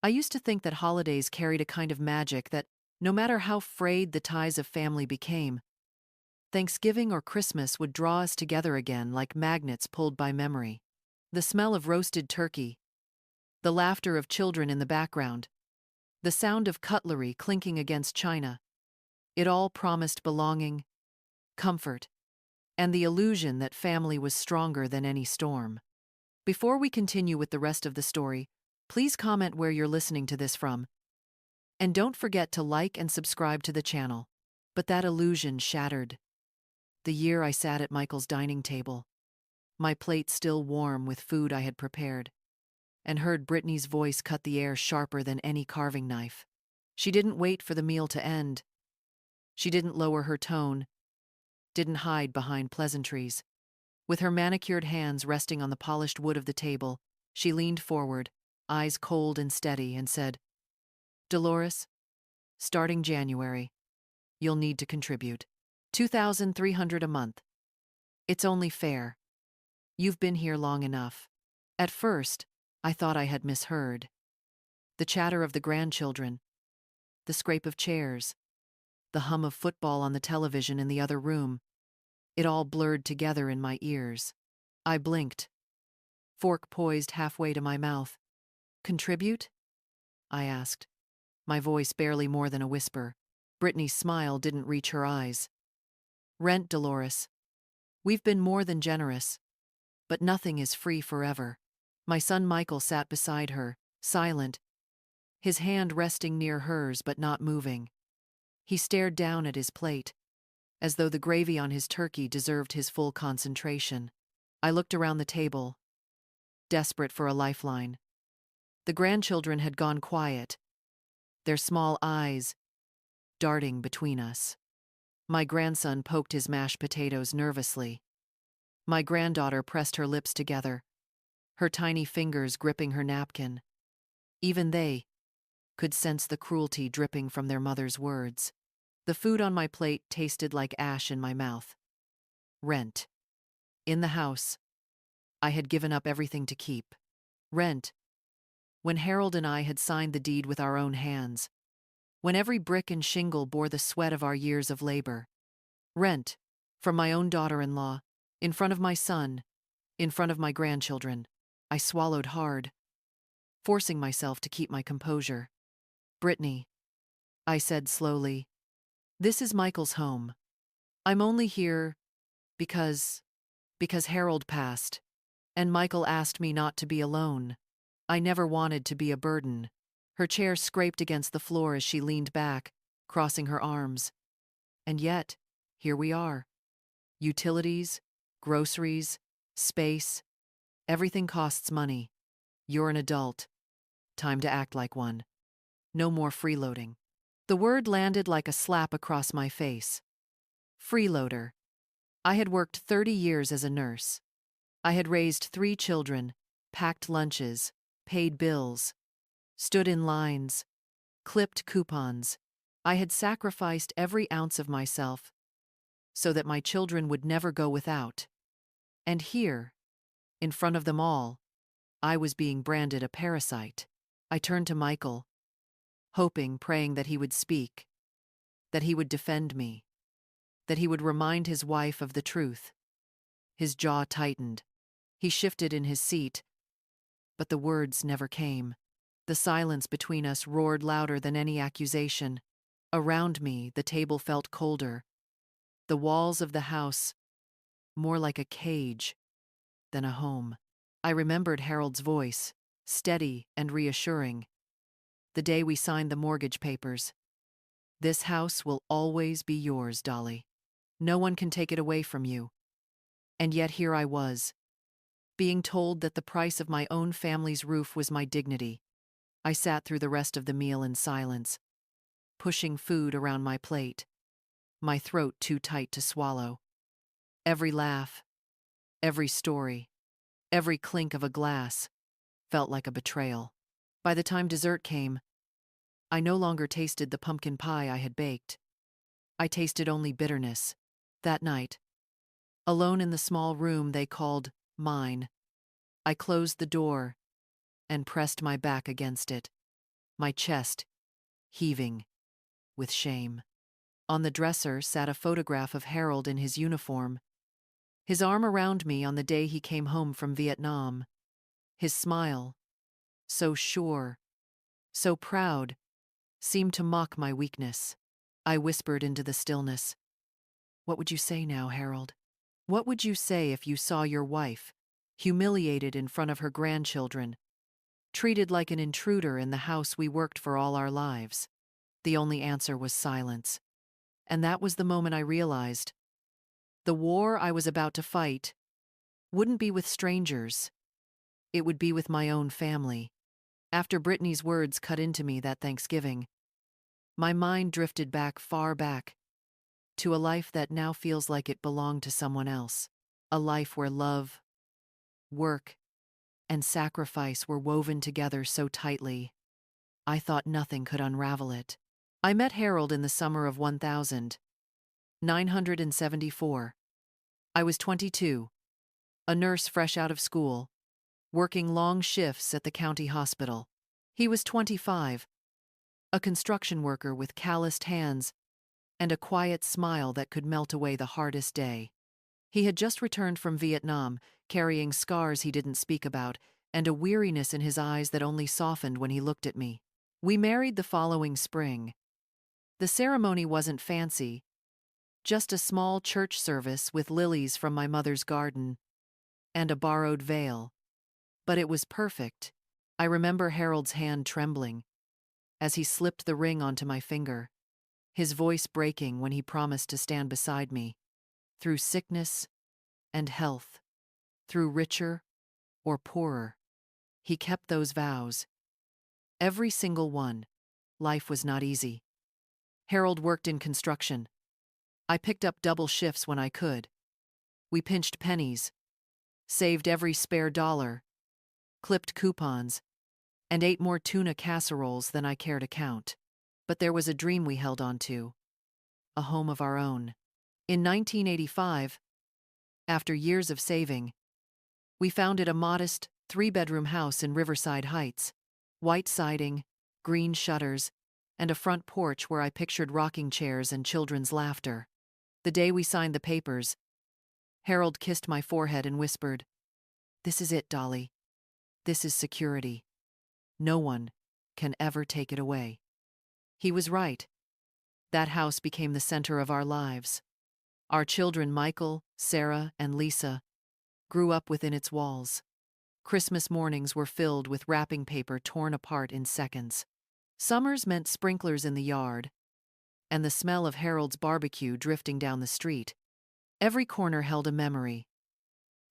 I used to think that holidays carried a kind of magic that, no matter how frayed the ties of family became, Thanksgiving or Christmas would draw us together again like magnets pulled by memory. The smell of roasted turkey, the laughter of children in the background, the sound of cutlery clinking against china, it all promised belonging, comfort, and the illusion that family was stronger than any storm. Before we continue with the rest of the story, please comment where you're listening to this from, and don't forget to like and subscribe to the channel. But that illusion shattered the year I sat at Michael's dining table, my plate still warm with food I had prepared, and heard Brittany's voice cut the air sharper than any carving knife. She didn't wait for the meal to end. She didn't lower her tone, didn't hide behind pleasantries. With her manicured hands resting on the polished wood of the table, she leaned forward, eyes cold and steady, and said, "Dolores, starting January, you'll need to contribute. 2,300 a month. It's only fair. You've been here long enough." At first, I thought I had misheard. The chatter of the grandchildren, the scrape of chairs, the hum of football on the television in the other room, it all blurred together in my ears. I blinked, fork poised halfway to my mouth. "Contribute?" I asked, my voice barely more than a whisper. Brittany's smile didn't reach her eyes. "Rent, Dolores. We've been more than generous, but nothing is free forever." My son Michael sat beside her, silent, his hand resting near hers but not moving. He stared down at his plate, as though the gravy on his turkey deserved his full concentration. I looked around the table, desperate for a lifeline. The grandchildren had gone quiet, their small eyes darting between us. My grandson poked his mashed potatoes nervously. My granddaughter pressed her lips together, her tiny fingers gripping her napkin. Even they could sense the cruelty dripping from their mother's words. The food on my plate tasted like ash in my mouth. Rent. In the house, I had given up everything to keep. Rent. When Harold and I had signed the deed with our own hands. When every brick and shingle bore the sweat of our years of labor. Rent. From my own daughter-in-law, in front of my son, in front of my grandchildren. I swallowed hard, forcing myself to keep my composure. "Brittany," I said slowly, "this is Michael's home. I'm only here because Harold passed, and Michael asked me not to be alone. I never wanted to be a burden." Her chair scraped against the floor as she leaned back, crossing her arms. "And yet, here we are. Utilities, groceries, space, everything costs money. You're an adult. Time to act like one. No more freeloading." The word landed like a slap across my face. Freeloader. I had worked 30 years as a nurse. I had raised 3 children, packed lunches, paid bills, stood in lines, clipped coupons. I had sacrificed every ounce of myself so that my children would never go without. And here, in front of them all, I was being branded a parasite. I turned to Michael, hoping, praying that he would speak, that he would defend me, that he would remind his wife of the truth. His jaw tightened. He shifted in his seat, but the words never came. The silence between us roared louder than any accusation. Around me, the table felt colder. The walls of the house more like a cage than a home. I remembered Harold's voice, steady and reassuring. The day we signed the mortgage papers. "This house will always be yours, Dolly. No one can take it away from you." And yet here I was, being told that the price of my own family's roof was my dignity. I sat through the rest of the meal in silence, pushing food around my plate, my throat too tight to swallow. Every laugh, every story, every clink of a glass felt like a betrayal. By the time dessert came, I no longer tasted the pumpkin pie I had baked. I tasted only bitterness. That night, alone in the small room they called mine, I closed the door and pressed my back against it. my chest heaving with shame. On the dresser sat a photograph of Harold in his uniform, his arm around me on the day he came home from Vietnam. His smile, so sure, so proud, seemed to mock my weakness. I whispered into the stillness, "What would you say now, Harold? What would you say if you saw your wife, humiliated in front of her grandchildren, treated like an intruder in the house we worked for all our lives?" The only answer was silence. And that was the moment I realized the war I was about to fight wouldn't be with strangers. It would be with my own family. After Brittany's words cut into me that Thanksgiving, my mind drifted back, far back, to a life that now feels like it belonged to someone else. A life where love, work, and sacrifice were woven together so tightly, I thought nothing could unravel it. I met Harold in the summer of 1974. I was 22, a nurse fresh out of school, working long shifts at the county hospital. He was 25, a construction worker with calloused hands and a quiet smile that could melt away the hardest day. He had just returned from Vietnam, carrying scars he didn't speak about, and a weariness in his eyes that only softened when he looked at me. We married the following spring. The ceremony wasn't fancy, just a small church service with lilies from my mother's garden and a borrowed veil. But it was perfect. I remember Harold's hand trembling as he slipped the ring onto my finger, his voice breaking when he promised to stand beside me through sickness and health, through richer or poorer. He kept those vows, every single one. Life was not easy. Harold worked in construction. I picked up double shifts when I could. We pinched pennies, saved every spare dollar, clipped coupons, and ate more tuna casseroles than I care to count. But there was a dream we held on to, a home of our own. In 1985, after years of saving, we founded a modest, 3-bedroom house in Riverside Heights, white siding, green shutters, and a front porch where I pictured rocking chairs and children's laughter. The day we signed the papers, Harold kissed my forehead and whispered, "This is it, Dolly. This is security. No one can ever take it away." He was right. That house became the center of our lives. Our children, Michael, Sarah, and Lisa, grew up within its walls. Christmas mornings were filled with wrapping paper torn apart in seconds. Summers meant sprinklers in the yard, and the smell of Harold's barbecue drifting down the street. Every corner held a memory.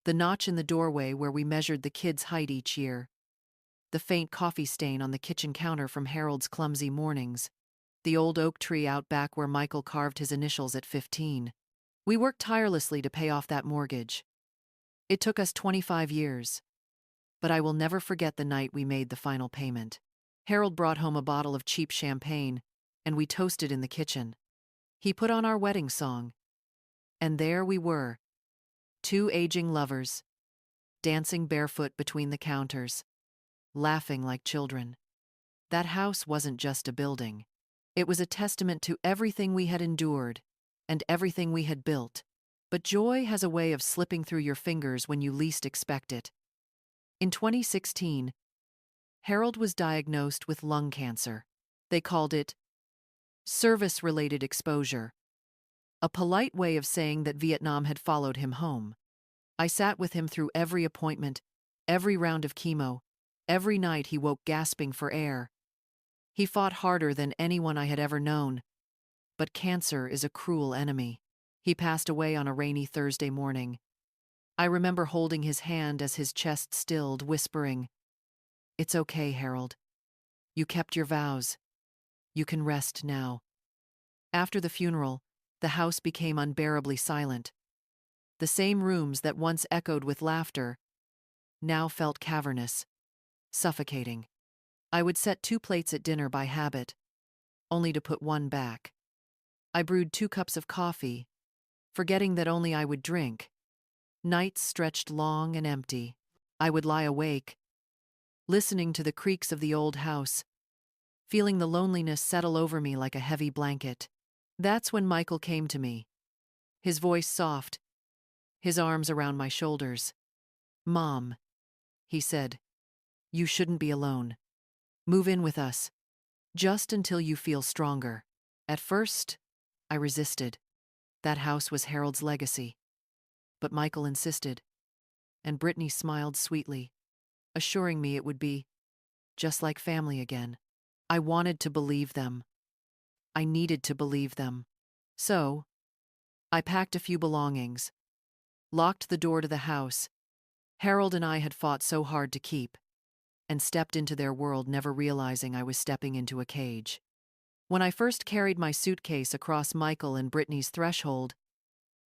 The notch in the doorway where we measured the kids' height each year, the faint coffee stain on the kitchen counter from Harold's clumsy mornings, the old oak tree out back where Michael carved his initials at 15. We worked tirelessly to pay off that mortgage. It took us 25 years, but I will never forget the night we made the final payment. Harold brought home a bottle of cheap champagne, and we toasted in the kitchen. He put on our wedding song, and there we were, two aging lovers, dancing barefoot between the counters, laughing like children. That house wasn't just a building. It was a testament to everything we had endured and everything we had built. But joy has a way of slipping through your fingers when you least expect it. In 2016, Harold was diagnosed with lung cancer. They called it service-related exposure, a polite way of saying that Vietnam had followed him home. I sat with him through every appointment, every round of chemo, every night he woke gasping for air. He fought harder than anyone I had ever known, but cancer is a cruel enemy. He passed away on a rainy Thursday morning. I remember holding his hand as his chest stilled, whispering, "It's okay, Harold. You kept your vows. You can rest now." After the funeral, the house became unbearably silent. The same rooms that once echoed with laughter now felt cavernous, suffocating. I would set 2 plates at dinner by habit, only to put one back. I brewed 2 cups of coffee, forgetting that only I would drink. Nights stretched long and empty. I would lie awake, listening to the creaks of the old house, feeling the loneliness settle over me like a heavy blanket. That's when Michael came to me, his voice soft, his arms around my shoulders. "Mom," he said, "you shouldn't be alone. Move in with us, just until you feel stronger." At first, I resisted. That house was Harold's legacy. But Michael insisted, and Brittany smiled sweetly, assuring me it would be just like family again. I wanted to believe them. I needed to believe them. So, I packed a few belongings, locked the door to the house Harold and I had fought so hard to keep, and stepped into their world, never realizing I was stepping into a cage. When I first carried my suitcase across Michael and Brittany's threshold,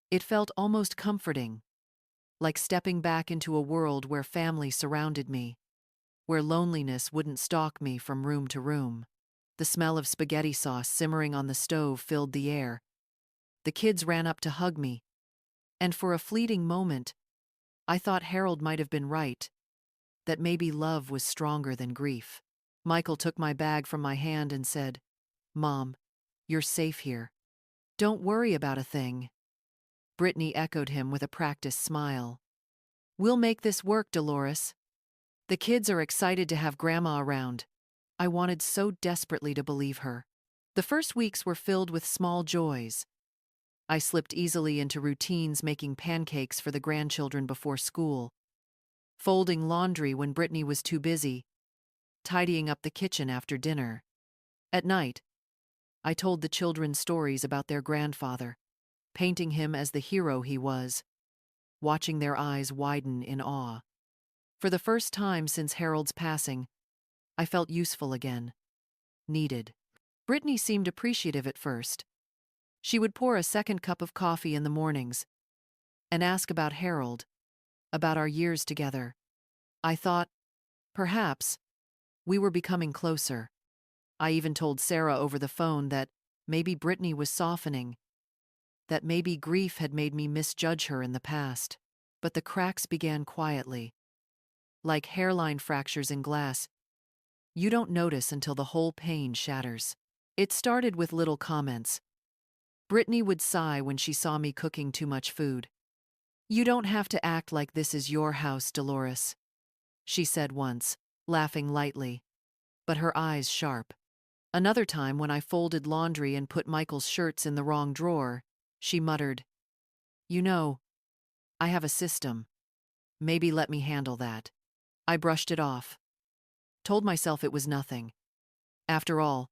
it felt almost comforting, like stepping back into a world where family surrounded me, where loneliness wouldn't stalk me from room to room. The smell of spaghetti sauce simmering on the stove filled the air. The kids ran up to hug me, and for a fleeting moment, I thought Harold might have been right, that maybe love was stronger than grief. Michael took my bag from my hand and said, "Mom, you're safe here. Don't worry about a thing." Brittany echoed him with a practiced smile. "We'll make this work, Dolores. The kids are excited to have Grandma around." I wanted so desperately to believe her. The first weeks were filled with small joys. I slipped easily into routines, making pancakes for the grandchildren before school, folding laundry when Brittany was too busy, tidying up the kitchen after dinner. At night, I told the children stories about their grandfather, painting him as the hero he was, watching their eyes widen in awe. For the first time since Harold's passing, I felt useful again, needed. Brittany seemed appreciative at first. She would pour a second cup of coffee in the mornings and ask about Harold, about our years together. I thought, perhaps, we were becoming closer. I even told Sarah over the phone that maybe Brittany was softening, that maybe grief had made me misjudge her in the past. But the cracks began quietly, like hairline fractures in glass. You don't notice until the whole pane shatters. It started with little comments. Brittany would sigh when she saw me cooking too much food. "You don't have to act like this is your house, Dolores," she said once, laughing lightly, but her eyes sharp. Another time, when I folded laundry and put Michael's shirts in the wrong drawer, she muttered, "You know, I have a system. Maybe let me handle that." I brushed it off, told myself it was nothing. After all,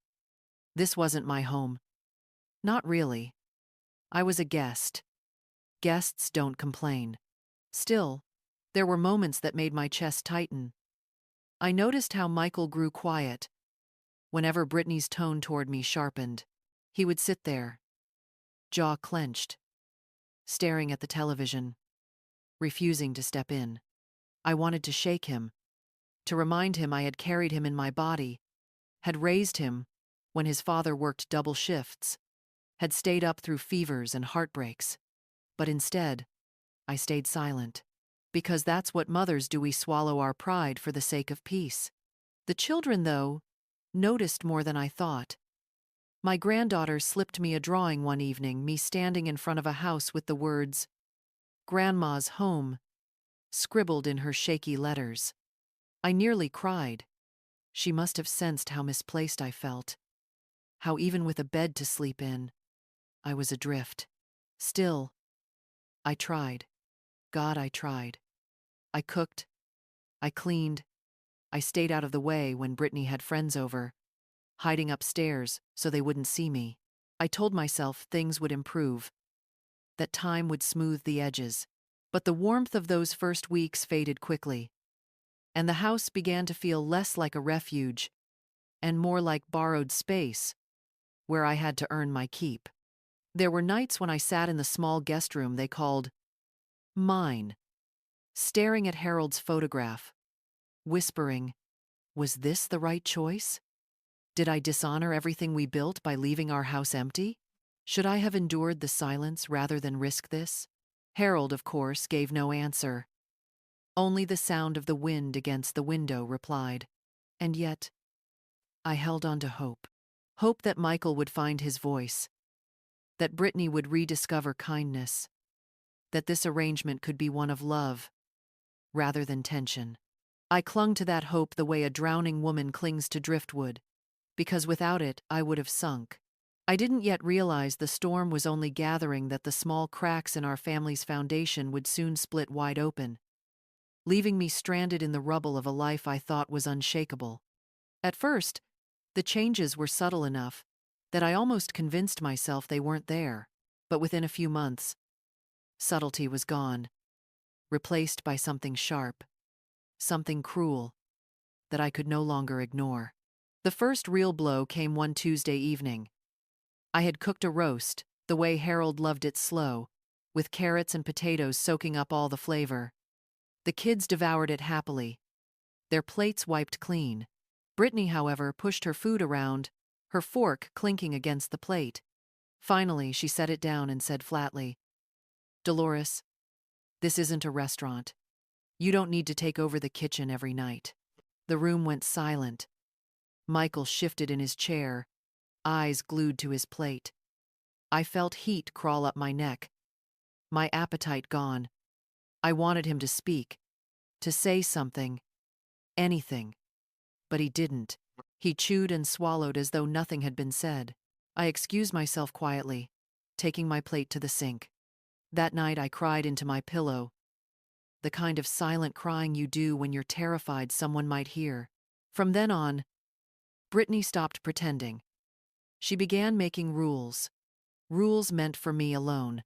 this wasn't my home. Not really. I was a guest. Guests don't complain. Still, there were moments that made my chest tighten. I noticed how Michael grew quiet. Whenever Brittany's tone toward me sharpened, he would sit there, jaw clenched, staring at the television, refusing to step in. I wanted to shake him, to remind him I had carried him in my body, had raised him when his father worked double shifts, had stayed up through fevers and heartbreaks. But instead, I stayed silent. Because that's what mothers do, we swallow our pride for the sake of peace. The children, though, noticed more than I thought. My granddaughter slipped me a drawing one evening, me standing in front of a house with the words, "Grandma's home," scribbled in her shaky letters. I nearly cried. She must have sensed how misplaced I felt, how even with a bed to sleep in, I was adrift. Still, I tried. God, I tried. I cooked. I cleaned. I stayed out of the way when Brittany had friends over, hiding upstairs so they wouldn't see me. I told myself things would improve, that time would smooth the edges. But the warmth of those first weeks faded quickly, and the house began to feel less like a refuge and more like borrowed space, where I had to earn my keep. There were nights when I sat in the small guest room they called mine, staring at Harold's photograph, whispering, was this the right choice? Did I dishonor everything we built by leaving our house empty? Should I have endured the silence rather than risk this? Harold, of course, gave no answer. Only the sound of the wind against the window replied. And yet, I held on to hope. Hope that Michael would find his voice, that Brittany would rediscover kindness, that this arrangement could be one of love rather than tension. I clung to that hope the way a drowning woman clings to driftwood, because without it, I would have sunk. I didn't yet realize the storm was only gathering, that the small cracks in our family's foundation would soon split wide open, leaving me stranded in the rubble of a life I thought was unshakable. At first, the changes were subtle enough that I almost convinced myself they weren't there, but within a few months, subtlety was gone, replaced by something sharp, something cruel, that I could no longer ignore. The first real blow came one Tuesday evening. I had cooked a roast, the way Harold loved it, slow, with carrots and potatoes soaking up all the flavor. The kids devoured it happily, their plates wiped clean. Brittany, however, pushed her food around, her fork clinking against the plate. Finally, she set it down and said flatly, "Dolores, this isn't a restaurant. You don't need to take over the kitchen every night." The room went silent. Michael shifted in his chair, eyes glued to his plate. I felt heat crawl up my neck, my appetite gone. I wanted him to speak, to say something, anything. But he didn't. He chewed and swallowed as though nothing had been said. I excused myself quietly, taking my plate to the sink. That night I cried into my pillow, the kind of silent crying you do when you're terrified someone might hear. From then on, Brittany stopped pretending. She began making rules. Rules meant for me alone.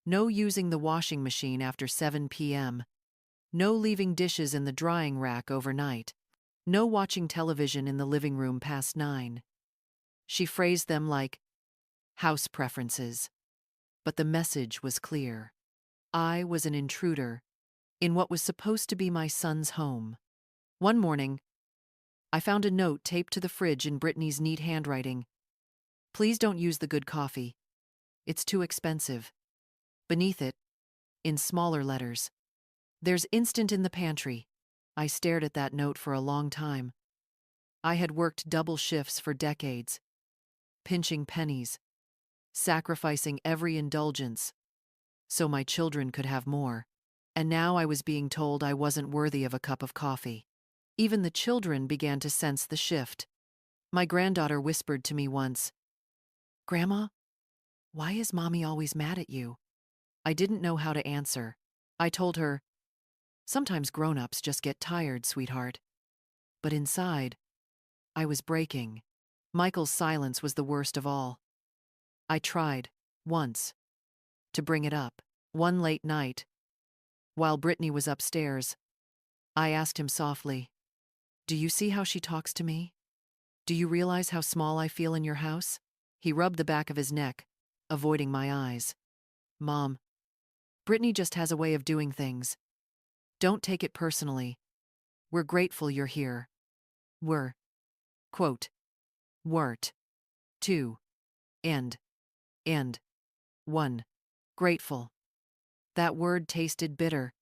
No using the washing machine after 7 p.m. No leaving dishes in the drying rack overnight. No watching television in the living room past 9. She phrased them like house preferences. But the message was clear. I was an intruder in what was supposed to be my son's home. One morning, I found a note taped to the fridge in Brittany's neat handwriting. "Please don't use the good coffee. It's too expensive." Beneath it, in smaller letters, "There's instant in the pantry." I stared at that note for a long time. I had worked double shifts for decades, pinching pennies, sacrificing every indulgence, so my children could have more. And now I was being told I wasn't worthy of a cup of coffee. Even the children began to sense the shift. My granddaughter whispered to me once, "Grandma, why is Mommy always mad at you?" I didn't know how to answer. I told her, "Sometimes grown-ups just get tired, sweetheart." But inside, I was breaking. Michael's silence was the worst of all. I tried, once, to bring it up. One late night, while Brittany was upstairs, I asked him softly, "Do you see how she talks to me? Do you realize how small I feel in your house?" He rubbed the back of his neck, avoiding my eyes. "Mom, Brittany just has a way of doing things. Don't take it personally. We're grateful you're here. We're, quote, weren't, two, and, one, grateful." That word tasted bitter.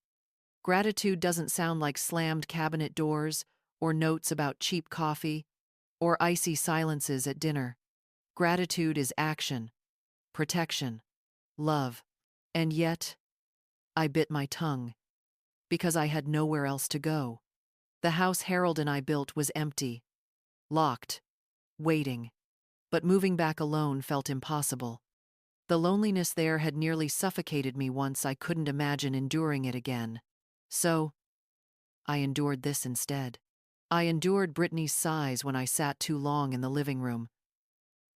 Gratitude doesn't sound like slammed cabinet doors, or notes about cheap coffee, or icy silences at dinner. Gratitude is action, protection, love. And yet, I bit my tongue, because I had nowhere else to go. The house Harold and I built was empty, locked, waiting. But moving back alone felt impossible. The loneliness there had nearly suffocated me once. I couldn't imagine enduring it again. So, I endured this instead. I endured Brittany's sighs when I sat too long in the living room.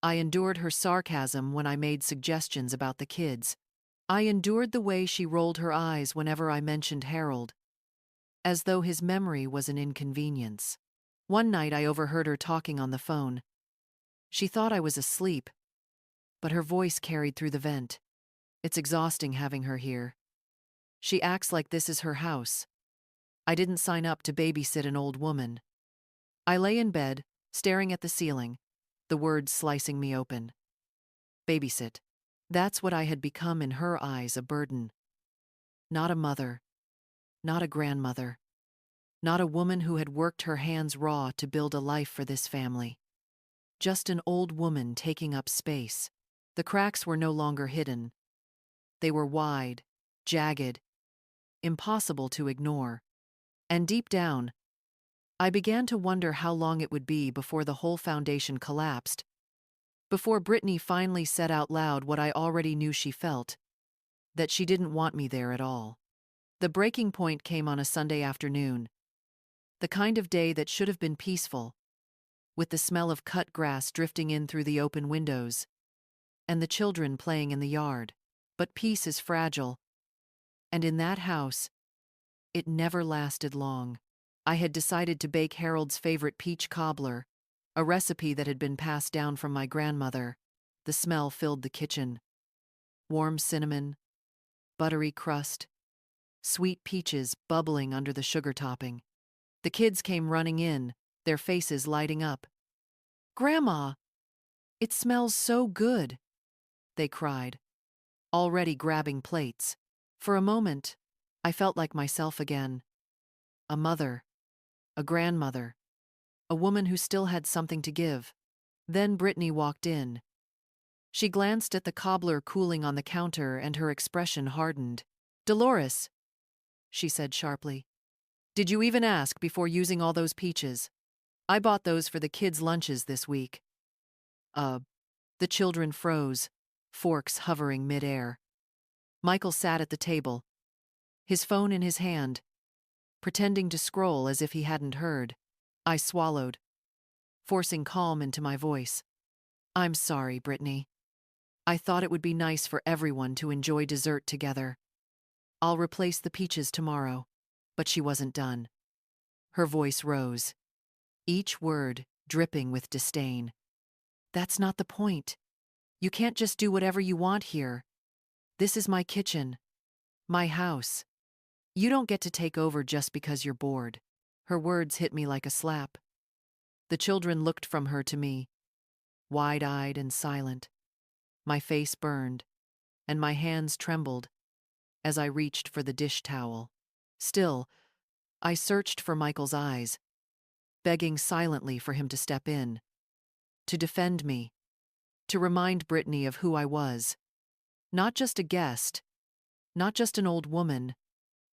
I endured her sarcasm when I made suggestions about the kids. I endured the way she rolled her eyes whenever I mentioned Harold, as though his memory was an inconvenience. One night I overheard her talking on the phone. She thought I was asleep, but her voice carried through the vent. "It's exhausting having her here. She acts like this is her house. I didn't sign up to babysit an old woman." I lay in bed, staring at the ceiling, the words slicing me open. Babysit. That's what I had become in her eyes, a burden. Not a mother. Not a grandmother. Not a woman who had worked her hands raw to build a life for this family. just an old woman taking up space. The cracks were no longer hidden. They were wide, jagged, impossible to ignore. And deep down, I began to wonder how long it would be before the whole foundation collapsed, before Brittany finally said out loud what I already knew she felt, that she didn't want me there at all. The breaking point came on a Sunday afternoon, the kind of day that should have been peaceful, with the smell of cut grass drifting in through the open windows, and the children playing in the yard. But peace is fragile, and in that house, it never lasted long. I had decided to bake Harold's favorite peach cobbler, a recipe that had been passed down from my grandmother. The smell filled the kitchen. Warm cinnamon, buttery crust, sweet peaches bubbling under the sugar topping. The kids came running in, their faces lighting up. "Grandma, it smells so good," they cried, already grabbing plates. For a moment, I felt like myself again. A mother, a grandmother, a woman who still had something to give. Then Brittany walked in. She glanced at the cobbler cooling on the counter and her expression hardened. "Dolores," she said sharply, "did you even ask before using all those peaches? I bought those for the kids' lunches this week." The children froze, forks hovering midair. Michael sat at the table, his phone in his hand, pretending to scroll as if he hadn't heard. I swallowed, forcing calm into my voice. "I'm sorry, Brittany. I thought it would be nice for everyone to enjoy dessert together. I'll replace the peaches tomorrow." But she wasn't done. Her voice rose, each word dripping with disdain. "That's not the point. You can't just do whatever you want here. This is my kitchen, my house. You don't get to take over just because you're bored." Her words hit me like a slap. The children looked from her to me, wide-eyed and silent. My face burned, and my hands trembled as I reached for the dish towel. Still, I searched for Michael's eyes, begging silently for him to step in, to defend me, to remind Brittany of who I was. Not just a guest, not just an old woman,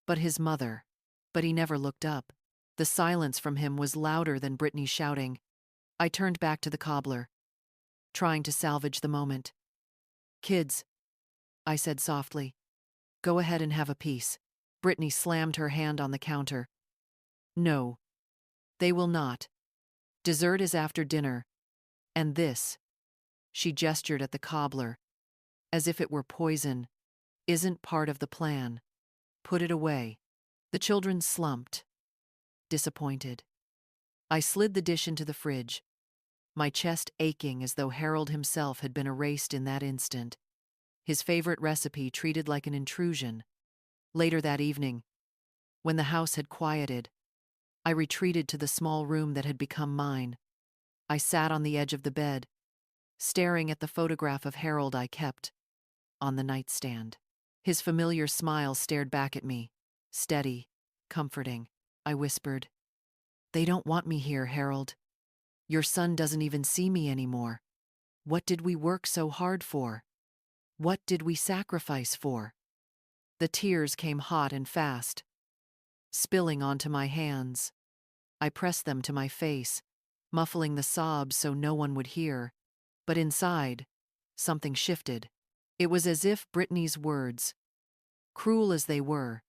but his mother. But he never looked up. The silence from him was louder than Brittany's shouting. I turned back to the cobbler, trying to salvage the moment. "Kids," I said softly, "go ahead and have a piece." Brittany slammed her hand on the counter. "No, they will not. Dessert is after dinner. And this," she gestured at the cobbler, as if it were poison, "isn't part of the plan. Put it away." The children slumped, disappointed. I slid the dish into the fridge, my chest aching as though Harold himself had been erased in that instant, his favorite recipe treated like an intrusion. Later that evening, when the house had quieted, I retreated to the small room that had become mine. I sat on the edge of the bed, staring at the photograph of Harold I kept on the nightstand. His familiar smile stared back at me, steady, comforting. I whispered, "They don't want me here, Harold. Your son doesn't even see me anymore. What did we work so hard for? What did we sacrifice for?" The tears came hot and fast, spilling onto my hands. I pressed them to my face, muffling the sobs so no one would hear. But inside, something shifted. It was as if Brittany's words, cruel as they were,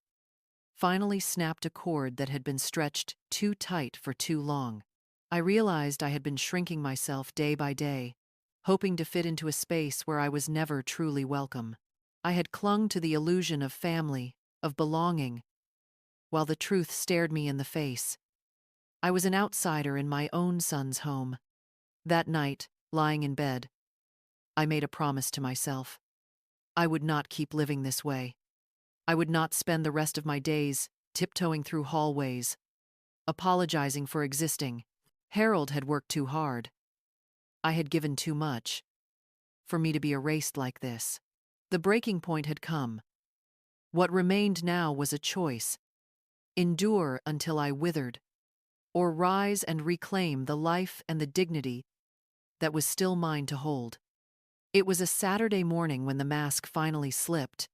finally snapped a cord that had been stretched too tight for too long. I realized I had been shrinking myself day by day, hoping to fit into a space where I was never truly welcome. I had clung to the illusion of family, of belonging, while the truth stared me in the face. I was an outsider in my own son's home. That night, lying in bed, I made a promise to myself. I would not keep living this way. I would not spend the rest of my days tiptoeing through hallways, apologizing for existing. Harold had worked too hard. I had given too much for me to be erased like this. The breaking point had come. What remained now was a choice: endure until I withered, or rise and reclaim the life and the dignity that was still mine to hold. It was a Saturday morning when the mask finally slipped,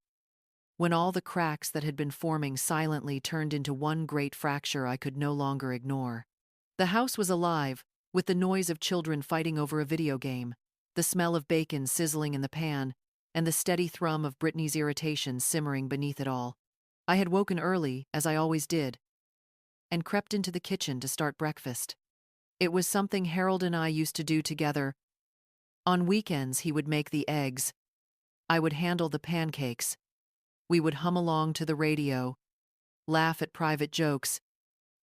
when all the cracks that had been forming silently turned into one great fracture I could no longer ignore. The house was alive, with the noise of children fighting over a video game, the smell of bacon sizzling in the pan, and the steady thrum of Brittany's irritation simmering beneath it all. I had woken early, as I always did, and crept into the kitchen to start breakfast. It was something Harold and I used to do together. On weekends, he would make the eggs. I would handle the pancakes. We would hum along to the radio, laugh at private jokes,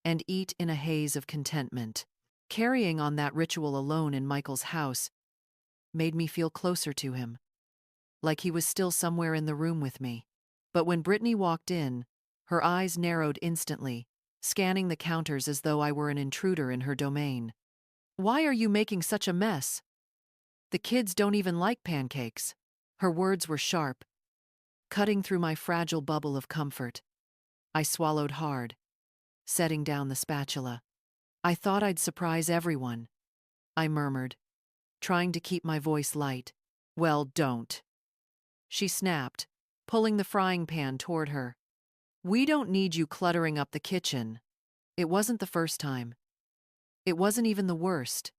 and eat in a haze of contentment. Carrying on that ritual alone in Michael's house made me feel closer to him, like he was still somewhere in the room with me. But when Brittany walked in, her eyes narrowed instantly, scanning the counters as though I were an intruder in her domain. "Why are you making such a mess? The kids don't even like pancakes." Her words were sharp, cutting through my fragile bubble of comfort. I swallowed hard, setting down the spatula. "I thought I'd surprise everyone," I murmured, trying to keep my voice light. "Well, don't," she snapped, pulling the frying pan toward her. "We don't need you cluttering up the kitchen." It wasn't the first time. It wasn't even the worst.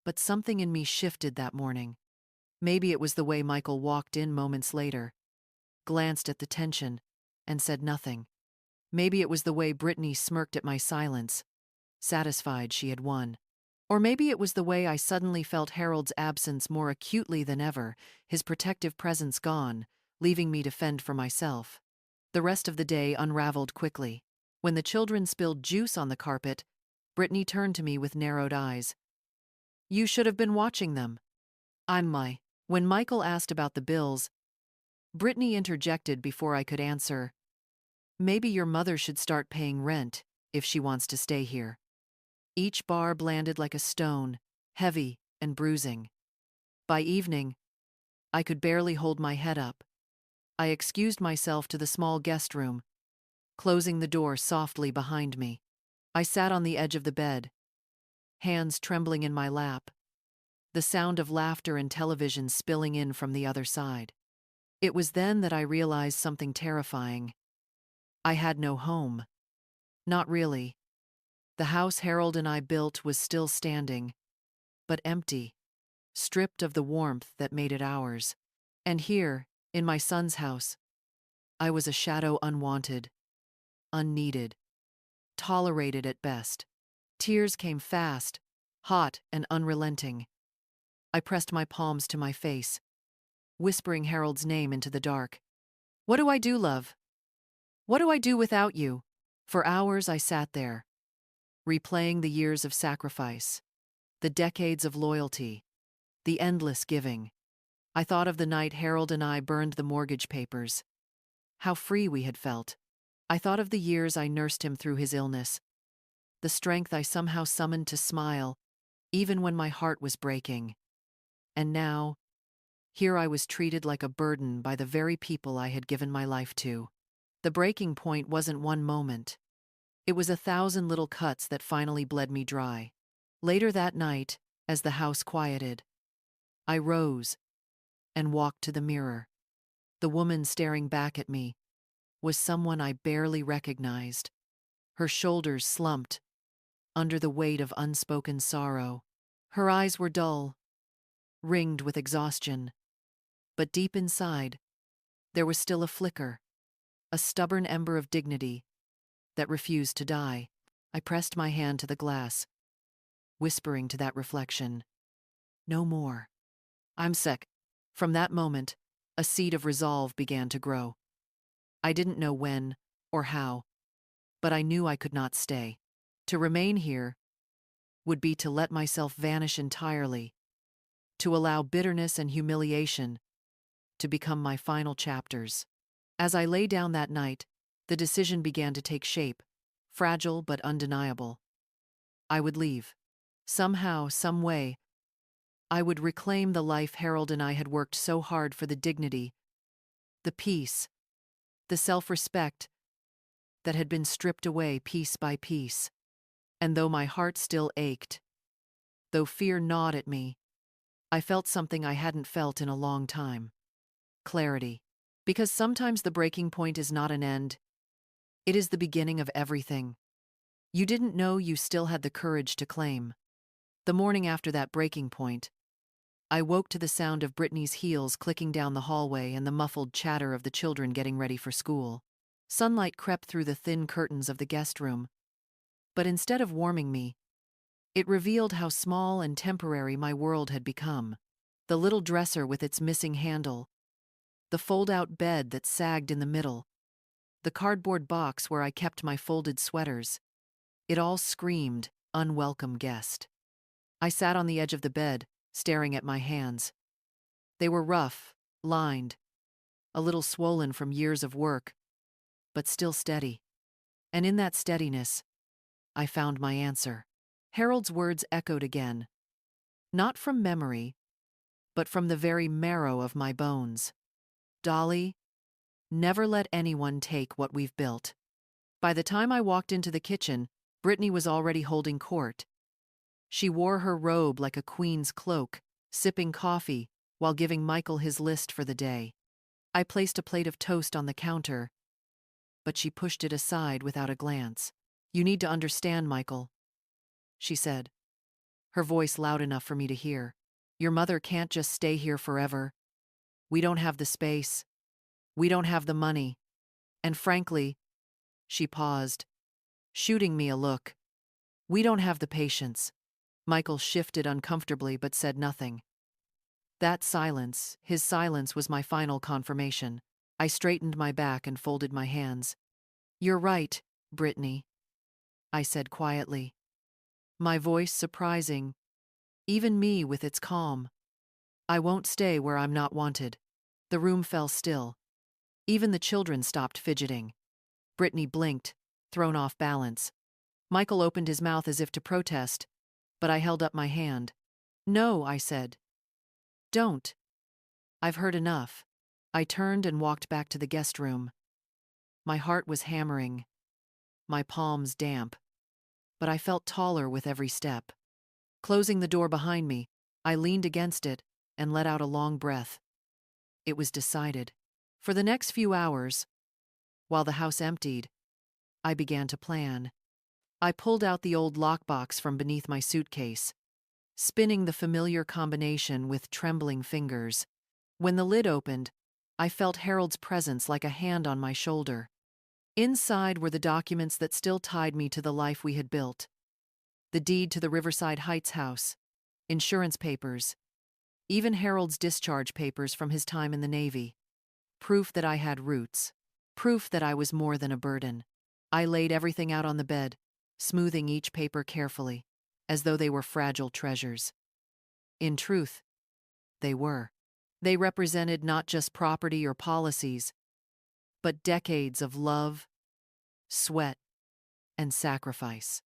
But something in me shifted that morning. Maybe it was the way Michael walked in moments later, glanced at the tension, and said nothing. Maybe it was the way Brittany smirked at my silence, satisfied she had won. Or maybe it was the way I suddenly felt Harold's absence more acutely than ever, his protective presence gone, leaving me to fend for myself. The rest of the day unraveled quickly. When the children spilled juice on the carpet, Brittany turned to me with narrowed eyes. "You should have been watching them." When Michael asked about the bills, Brittany interjected before I could answer. "Maybe your mother should start paying rent, if she wants to stay here." Each barb landed like a stone, heavy and bruising. By evening, I could barely hold my head up. I excused myself to the small guest room, closing the door softly behind me. I sat on the edge of the bed, hands trembling in my lap, the sound of laughter and television spilling in from the other side. It was then that I realized something terrifying. I had no home. Not really. The house Harold and I built was still standing, but empty, stripped of the warmth that made it ours. And here, in my son's house, I was a shadow unwanted, unneeded, tolerated at best. Tears came fast, hot and unrelenting. I pressed my palms to my face, whispering Harold's name into the dark. "What do I do, love? What do I do without you?" For hours I sat there, replaying the years of sacrifice, the decades of loyalty, the endless giving. I thought of the night Harold and I burned the mortgage papers. How free we had felt. I thought of the years I nursed him through his illness, the strength I somehow summoned to smile, even when my heart was breaking. And now, here I was treated like a burden by the very people I had given my life to. The breaking point wasn't one moment. It was 1,000 little cuts that finally bled me dry. Later that night, as the house quieted, I rose and walked to the mirror. The woman staring back at me was someone I barely recognized. Her shoulders slumped under the weight of unspoken sorrow. Her eyes were dull, ringed with exhaustion, but deep inside, there was still a flicker, a stubborn ember of dignity that refused to die. I pressed my hand to the glass, whispering to that reflection, "No more. I'm sick." From that moment, a seed of resolve began to grow. I didn't know when or how, but I knew I could not stay. To remain here would be to let myself vanish entirely, to allow bitterness and humiliation to become my final chapters. As I lay down that night, the decision began to take shape, fragile but undeniable. I would leave. Somehow, some way, I would reclaim the life Harold and I had worked so hard for, the dignity, the peace, the self-respect that had been stripped away piece by piece. And though my heart still ached, though fear gnawed at me, I felt something I hadn't felt in a long time. Clarity. Because sometimes the breaking point is not an end, it is the beginning of everything. You didn't know you still had the courage to claim. The morning after that breaking point, I woke to the sound of Brittany's heels clicking down the hallway and the muffled chatter of the children getting ready for school. Sunlight crept through the thin curtains of the guest room, but instead of warming me, it revealed how small and temporary my world had become. The little dresser with its missing handle, the fold-out bed that sagged in the middle, the cardboard box where I kept my folded sweaters. It all screamed, unwelcome guest. I sat on the edge of the bed, staring at my hands. They were rough, lined, a little swollen from years of work, but still steady. And in that steadiness, I found my answer. Harold's words echoed again, not from memory, but from the very marrow of my bones. Dolly, never let anyone take what we've built. By the time I walked into the kitchen, Brittany was already holding court. She wore her robe like a queen's cloak, sipping coffee while giving Michael his list for the day. I placed a plate of toast on the counter, but she pushed it aside without a glance. "You need to understand, Michael," she said, her voice loud enough for me to hear. "Your mother can't just stay here forever. We don't have the space. We don't have the money. And frankly," she paused, shooting me a look, "we don't have the patience." Michael shifted uncomfortably but said nothing. That silence, his silence, was my final confirmation. I straightened my back and folded my hands. "You're right, Brittany," I said quietly, my voice surprising, even me with its calm. "I won't stay where I'm not wanted." The room fell still. Even the children stopped fidgeting. Brittany blinked, thrown off balance. Michael opened his mouth as if to protest, but I held up my hand. "No," I said. "Don't. I've heard enough." I turned and walked back to the guest room. My heart was hammering, my palms damp, but I felt taller with every step. Closing the door behind me, I leaned against it and let out a long breath. It was decided. For the next few hours, while the house emptied, I began to plan. I pulled out the old lockbox from beneath my suitcase, spinning the familiar combination with trembling fingers. When the lid opened, I felt Harold's presence like a hand on my shoulder. Inside were the documents that still tied me to the life we had built. The deed to the Riverside Heights house, insurance papers, even Harold's discharge papers from his time in the Navy. Proof that I had roots. Proof that I was more than a burden. I laid everything out on the bed, smoothing each paper carefully, as though they were fragile treasures. In truth, they were. They represented not just property or policies, but decades of love, sweat, and sacrifice.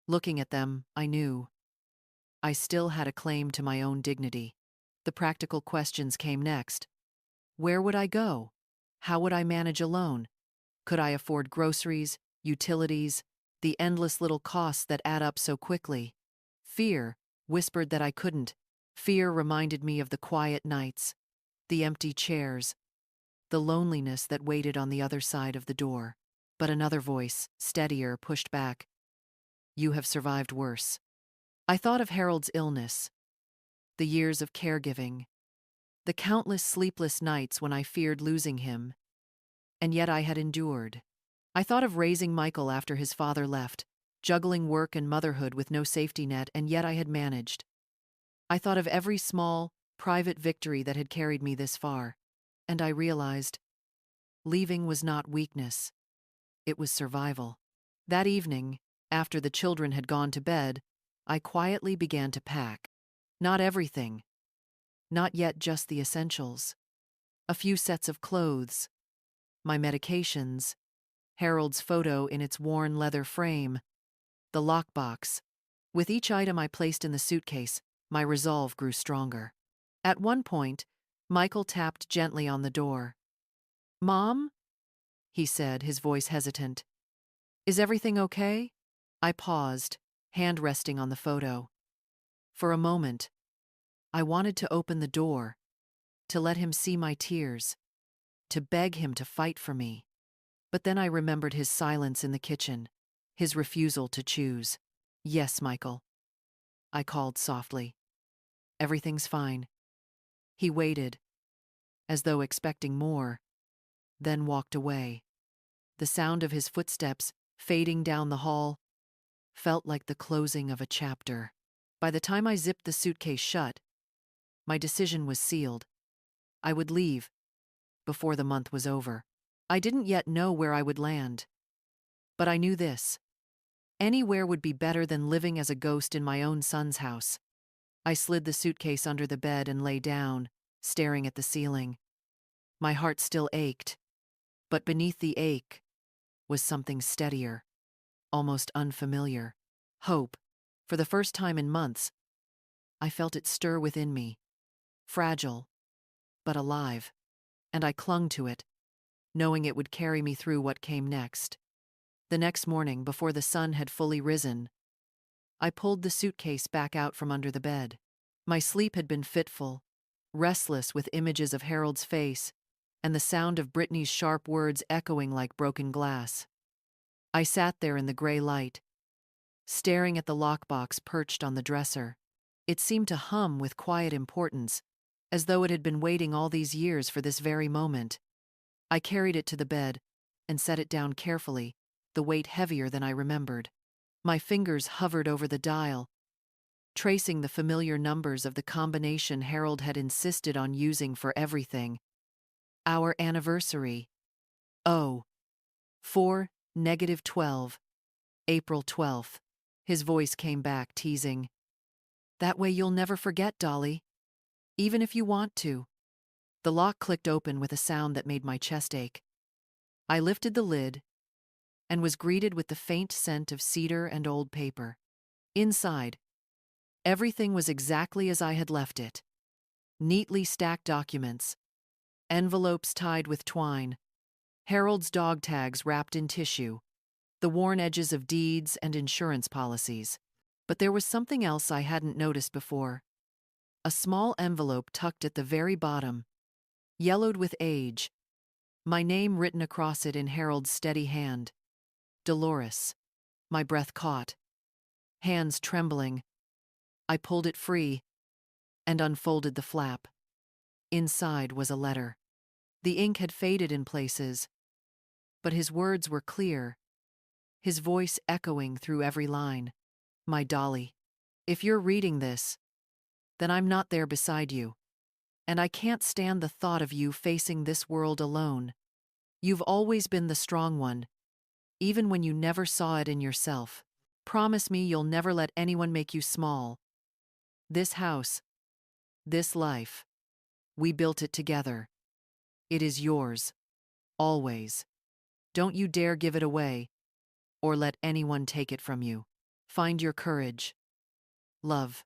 Looking at them, I knew I still had a claim to my own dignity. The practical questions came next. Where would I go? How would I manage alone? Could I afford groceries, utilities, the endless little costs that add up so quickly? Fear whispered that I couldn't. Fear reminded me of the quiet nights, the empty chairs, the loneliness that waited on the other side of the door. But another voice, steadier, pushed back. "You have survived worse." I thought of Harold's illness, the years of caregiving, the countless sleepless nights when I feared losing him, and yet I had endured. I thought of raising Michael after his father left, juggling work and motherhood with no safety net, and yet I had managed. I thought of every small, private victory that had carried me this far, and I realized leaving was not weakness, it was survival. That evening, after the children had gone to bed, I quietly began to pack. Not everything, not yet just the essentials. A few sets of clothes, my medications, Harold's photo in its worn leather frame, the lockbox. With each item I placed in the suitcase, my resolve grew stronger. At one point, Michael tapped gently on the door. "Mom?" he said, his voice hesitant. "Is everything okay?" I paused, hand resting on the photo. For a moment, I wanted to open the door, to let him see my tears, to beg him to fight for me. But then I remembered his silence in the kitchen, his refusal to choose. "Yes, Michael," I called softly. "Everything's fine." He waited, as though expecting more, then walked away. The sound of his footsteps, fading down the hall, felt like the closing of a chapter. By the time I zipped the suitcase shut, my decision was sealed. I would leave before the month was over. I didn't yet know where I would land, but I knew this: anywhere would be better than living as a ghost in my own son's house. I slid the suitcase under the bed and lay down, staring at the ceiling. My heart still ached, but beneath the ache was something steadier, almost unfamiliar. Hope. For the first time in months, I felt it stir within me, fragile, but alive, and I clung to it, knowing it would carry me through what came next. The next morning, before the sun had fully risen, I pulled the suitcase back out from under the bed. My sleep had been fitful, restless with images of Harold's face and the sound of Brittany's sharp words echoing like broken glass. I sat there in the gray light, staring at the lockbox perched on the dresser. It seemed to hum with quiet importance, as though it had been waiting all these years for this very moment. I carried it to the bed and set it down carefully, the weight heavier than I remembered. My fingers hovered over the dial, tracing the familiar numbers of the combination Harold had insisted on using for everything. Our anniversary. Oh, 4-12, April 12th. His voice came back, teasing. "That way you'll never forget, Dolly. Even if you want to." The lock clicked open with a sound that made my chest ache. I lifted the lid and was greeted with the faint scent of cedar and old paper. Inside, everything was exactly as I had left it. Neatly stacked documents, envelopes tied with twine, Harold's dog tags wrapped in tissue, the worn edges of deeds and insurance policies. But there was something else I hadn't noticed before. A small envelope tucked at the very bottom, yellowed with age, my name written across it in Harold's steady hand. Dolores. My breath caught. Hands trembling, I pulled it free and unfolded the flap. Inside was a letter. The ink had faded in places, but his words were clear, his voice echoing through every line. "My Dolly, if you're reading this, then I'm not there beside you, and I can't stand the thought of you facing this world alone. You've always been the strong one, even when you never saw it in yourself. Promise me you'll never let anyone make you small. This house, this life, we built it together. It is yours, always. Don't you dare give it away, or let anyone take it from you. Find your courage. Love.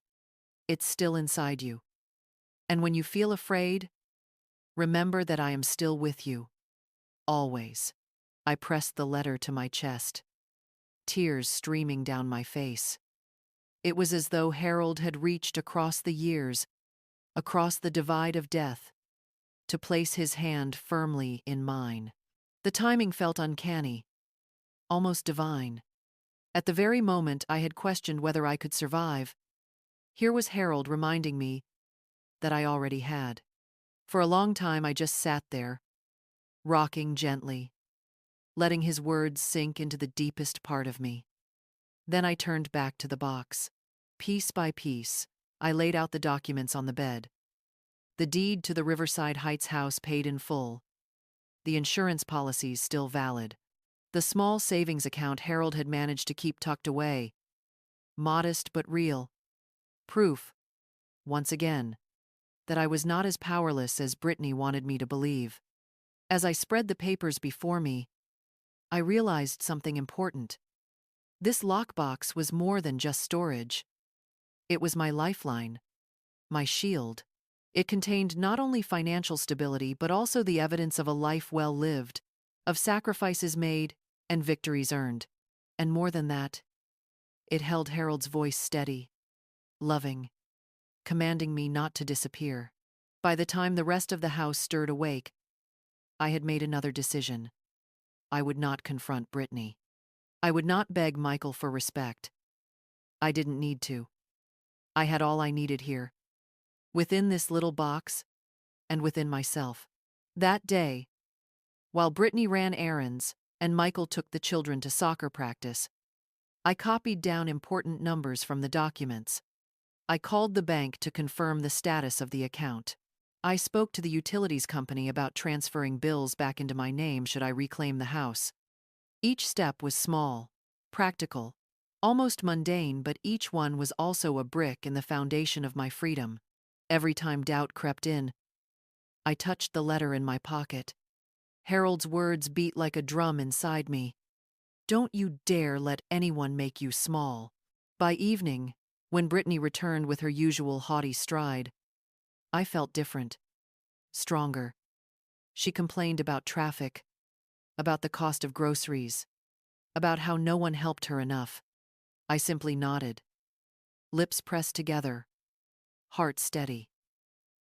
It's still inside you. And when you feel afraid, remember that I am still with you. Always." I pressed the letter to my chest, tears streaming down my face. It was as though Harold had reached across the years, across the divide of death, to place his hand firmly in mine. The timing felt uncanny, almost divine. At the very moment I had questioned whether I could survive, here was Harold reminding me that I already had. For a long time I just sat there, rocking gently, letting his words sink into the deepest part of me. Then I turned back to the box. Piece by piece, I laid out the documents on the bed. The deed to the Riverside Heights house paid in full. The insurance policies still valid. The small savings account Harold had managed to keep tucked away. Modest but real. Proof, once again, that I was not as powerless as Brittany wanted me to believe. As I spread the papers before me, I realized something important. This lockbox was more than just storage. It was my lifeline, my shield. It contained not only financial stability but also the evidence of a life well lived, of sacrifices made and victories earned. And more than that, it held Harold's voice steady, loving, commanding me not to disappear. By the time the rest of the house stirred awake, I had made another decision. I would not confront Brittany. I would not beg Michael for respect. I didn't need to. I had all I needed here, within this little box and within myself. That day, while Brittany ran errands and Michael took the children to soccer practice, I copied down important numbers from the documents. I called the bank to confirm the status of the account. I spoke to the utilities company about transferring bills back into my name should I reclaim the house. Each step was small, practical, almost mundane, but each one was also a brick in the foundation of my freedom. Every time doubt crept in, I touched the letter in my pocket. Harold's words beat like a drum inside me. Don't you dare let anyone make you small. By evening, when Brittany returned with her usual haughty stride, I felt different, stronger. She complained about traffic, about the cost of groceries, about how no one helped her enough. I simply nodded, lips pressed together, heart steady.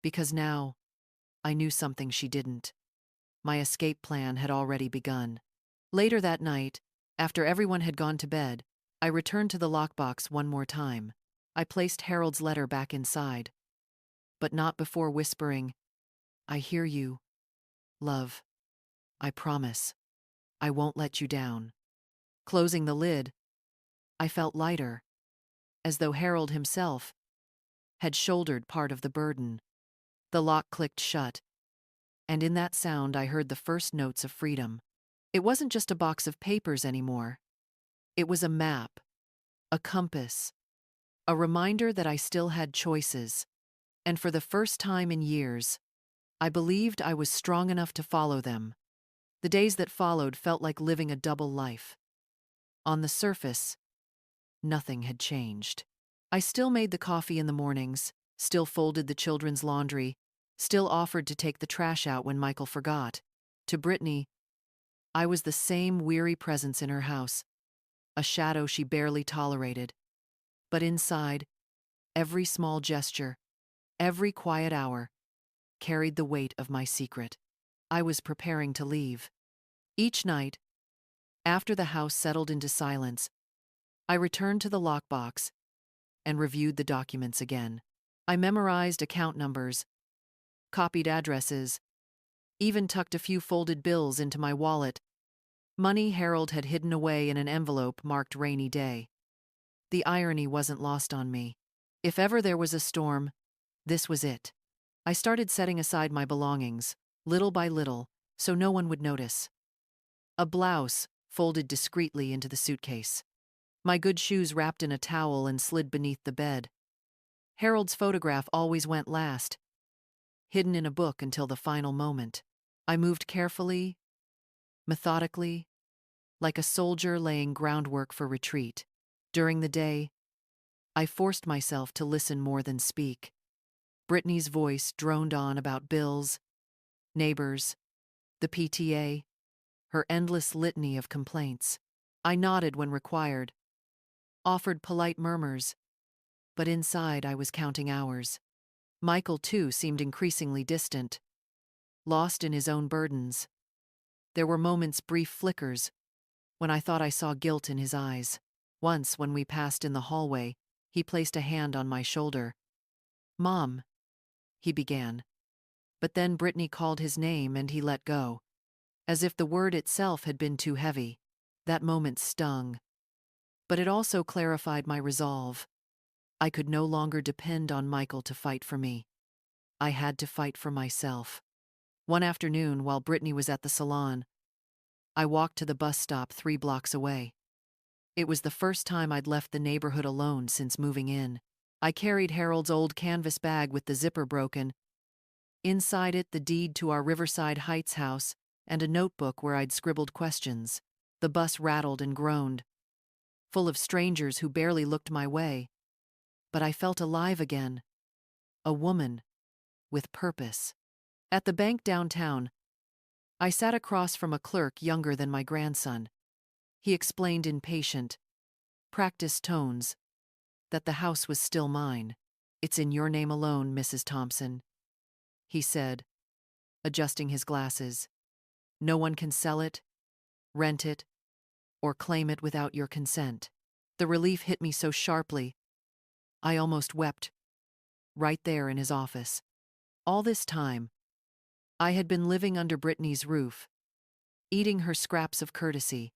Because now, I knew something she didn't. My escape plan had already begun. Later that night, after everyone had gone to bed, I returned to the lockbox one more time. I placed Harold's letter back inside, but not before whispering, "I hear you, love. I promise. I won't let you down." Closing the lid, I felt lighter, as though Harold himself had shouldered part of the burden. The lock clicked shut, and in that sound I heard the first notes of freedom. It wasn't just a box of papers anymore. It was a map, a compass, a reminder that I still had choices. And for the first time in years, I believed I was strong enough to follow them. The days that followed felt like living a double life. On the surface, nothing had changed. I still made the coffee in the mornings, still folded the children's laundry, still offered to take the trash out when Michael forgot. To Brittany, I was the same weary presence in her house, a shadow she barely tolerated. But inside, every small gesture, every quiet hour, carried the weight of my secret. I was preparing to leave. Each night, after the house settled into silence, I returned to the lockbox and reviewed the documents again. I memorized account numbers, copied addresses, even tucked a few folded bills into my wallet. Money Harold had hidden away in an envelope marked rainy day. The irony wasn't lost on me. If ever there was a storm, this was it. I started setting aside my belongings, little by little, so no one would notice. A blouse folded discreetly into the suitcase. My good shoes wrapped in a towel and slid beneath the bed. Harold's photograph always went last, hidden in a book until the final moment. I moved carefully, methodically, like a soldier laying groundwork for retreat. During the day, I forced myself to listen more than speak. Brittany's voice droned on about bills, neighbors, the PTA, her endless litany of complaints. I nodded when required, offered polite murmurs, but inside I was counting hours. Michael, too, seemed increasingly distant, lost in his own burdens. There were moments, brief flickers, when I thought I saw guilt in his eyes. Once, when we passed in the hallway, he placed a hand on my shoulder. "Mom," he began. But then Brittany called his name and he let go, as if the word itself had been too heavy. That moment stung, but it also clarified my resolve. I could no longer depend on Michael to fight for me. I had to fight for myself. One afternoon, while Brittany was at the salon, I walked to the bus stop 3 blocks away. It was the first time I'd left the neighborhood alone since moving in. I carried Harold's old canvas bag with the zipper broken. Inside it, the deed to our Riverside Heights house and a notebook where I'd scribbled questions. The bus rattled and groaned, full of strangers who barely looked my way. But I felt alive again. A woman with purpose. At the bank downtown, I sat across from a clerk younger than my grandson. He explained in patient, practiced tones that the house was still mine. It's in your name alone, Mrs. Thompson, he said, adjusting his glasses. No one can sell it, rent it, or claim it without your consent. The relief hit me so sharply, I almost wept, right there in his office. All this time, I had been living under Brittany's roof, eating her scraps of courtesy,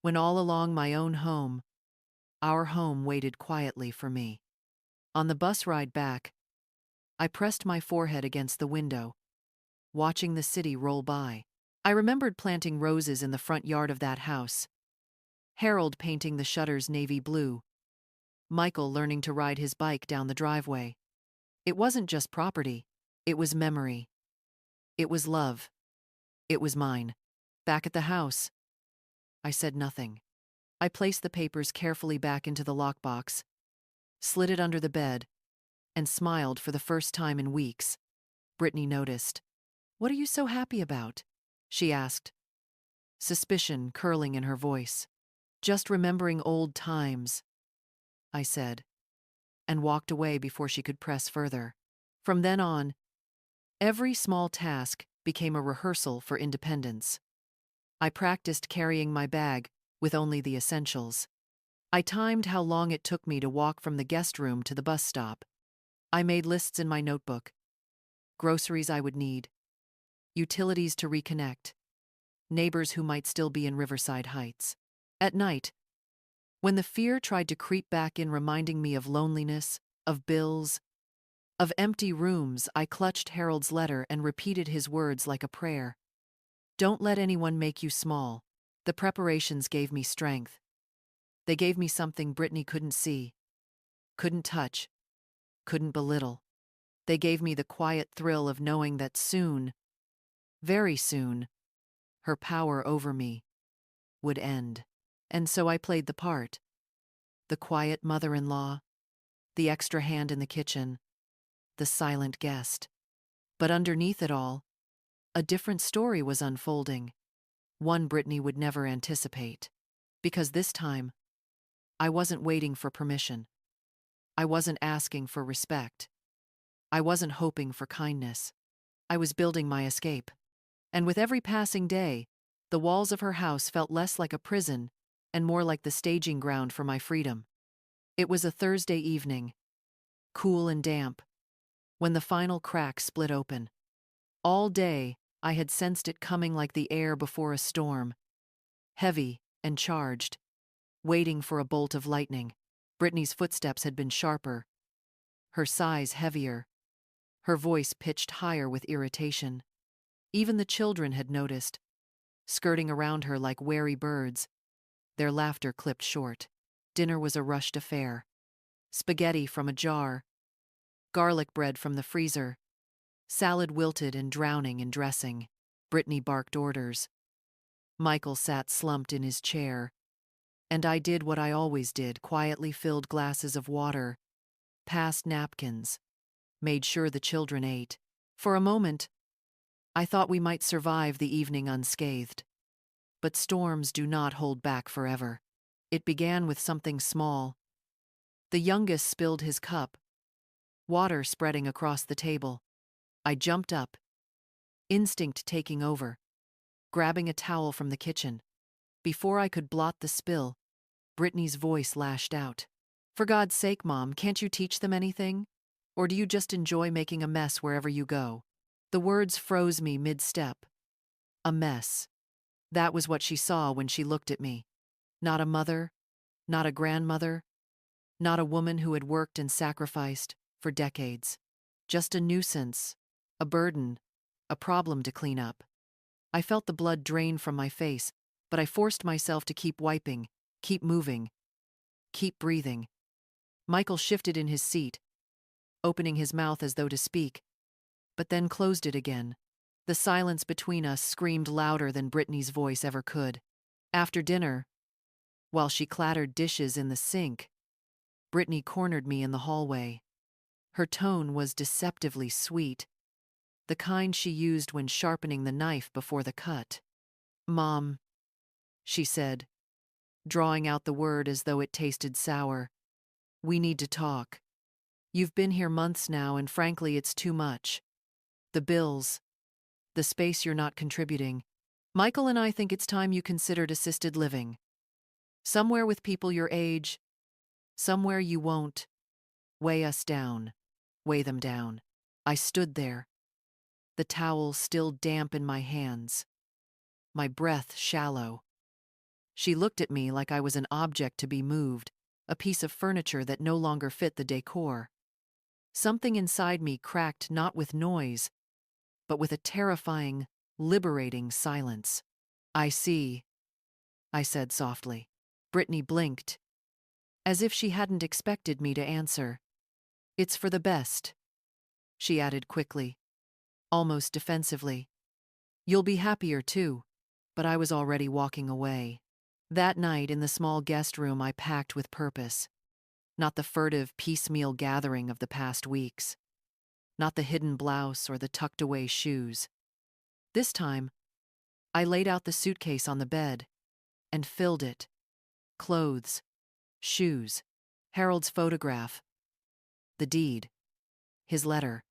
when all along my own home, our home waited quietly for me. On the bus ride back, I pressed my forehead against the window, watching the city roll by. I remembered planting roses in the front yard of that house, Harold painting the shutters navy blue, Michael learning to ride his bike down the driveway. It wasn't just property, it was memory. It was love. It was mine. Back at the house, I said nothing. I placed the papers carefully back into the lockbox, slid it under the bed, and smiled for the first time in weeks. Brittany noticed. "What are you so happy about?" she asked, suspicion curling in her voice. "Just remembering old times," I said, and walked away before she could press further. From then on, every small task became a rehearsal for independence. I practiced carrying my bag with only the essentials. I timed how long it took me to walk from the guest room to the bus stop. I made lists in my notebook. Groceries I would need, utilities to reconnect, neighbors who might still be in Riverside Heights. At night, when the fear tried to creep back in, reminding me of loneliness, of bills, of empty rooms, I clutched Harold's letter and repeated his words like a prayer. "Don't let anyone make you small." The preparations gave me strength. They gave me something Brittany couldn't see, couldn't touch, couldn't belittle. They gave me the quiet thrill of knowing that soon, very soon, her power over me would end. And so I played the part. The quiet mother-in-law, the extra hand in the kitchen, the silent guest. But underneath it all, a different story was unfolding, one Brittany would never anticipate. Because this time, I wasn't waiting for permission. I wasn't asking for respect. I wasn't hoping for kindness. I was building my escape. And with every passing day, the walls of her house felt less like a prison and more like the staging ground for my freedom. It was a Thursday evening, cool and damp, when the final crack split open. All day, I had sensed it coming like the air before a storm, heavy and charged, waiting for a bolt of lightning. Brittany's footsteps had been sharper, her sighs heavier, her voice pitched higher with irritation. Even the children had noticed, skirting around her like wary birds, their laughter clipped short. Dinner was a rushed affair. Spaghetti from a jar, garlic bread from the freezer, salad wilted and drowning in dressing. Brittany barked orders. Michael sat slumped in his chair, and I did what I always did, quietly filled glasses of water, passed napkins, made sure the children ate. For a moment, I thought we might survive the evening unscathed. But storms do not hold back forever. It began with something small. The youngest spilled his cup, water spreading across the table. I jumped up, instinct taking over, grabbing a towel from the kitchen. Before I could blot the spill, Brittany's voice lashed out. "For God's sake, Mom, can't you teach them anything? Or do you just enjoy making a mess wherever you go?" The words froze me mid-step. A mess. That was what she saw when she looked at me. Not a mother, not a grandmother, not a woman who had worked and sacrificed for decades. Just a nuisance, a burden, a problem to clean up. I felt the blood drain from my face, but I forced myself to keep wiping, keep moving, keep breathing. Michael shifted in his seat, opening his mouth as though to speak, but then closed it again. The silence between us screamed louder than Brittany's voice ever could. After dinner, while she clattered dishes in the sink, Brittany cornered me in the hallway. Her tone was deceptively sweet, the kind she used when sharpening the knife before the cut. "Mom," she said, drawing out the word as though it tasted sour, "we need to talk." You've been here months now, and frankly, it's too much. The bills, the space you're not contributing. Michael and I think it's time you considered assisted living. Somewhere with people your age, somewhere you won't weigh us down, weigh them down. I stood there, the towel still damp in my hands, my breath shallow. She looked at me like I was an object to be moved, a piece of furniture that no longer fit the decor. Something inside me cracked not with noise, but with a terrifying, liberating silence. I see, I said softly. Brittany blinked, as if she hadn't expected me to answer. It's for the best, she added quickly, almost defensively. You'll be happier too. But I was already walking away. That night in the small guest room I packed with purpose. Not the furtive, piecemeal gathering of the past weeks. Not the hidden blouse or the tucked-away shoes. This time, I laid out the suitcase on the bed and filled it. Clothes, shoes, Harold's photograph, the deed, his letter,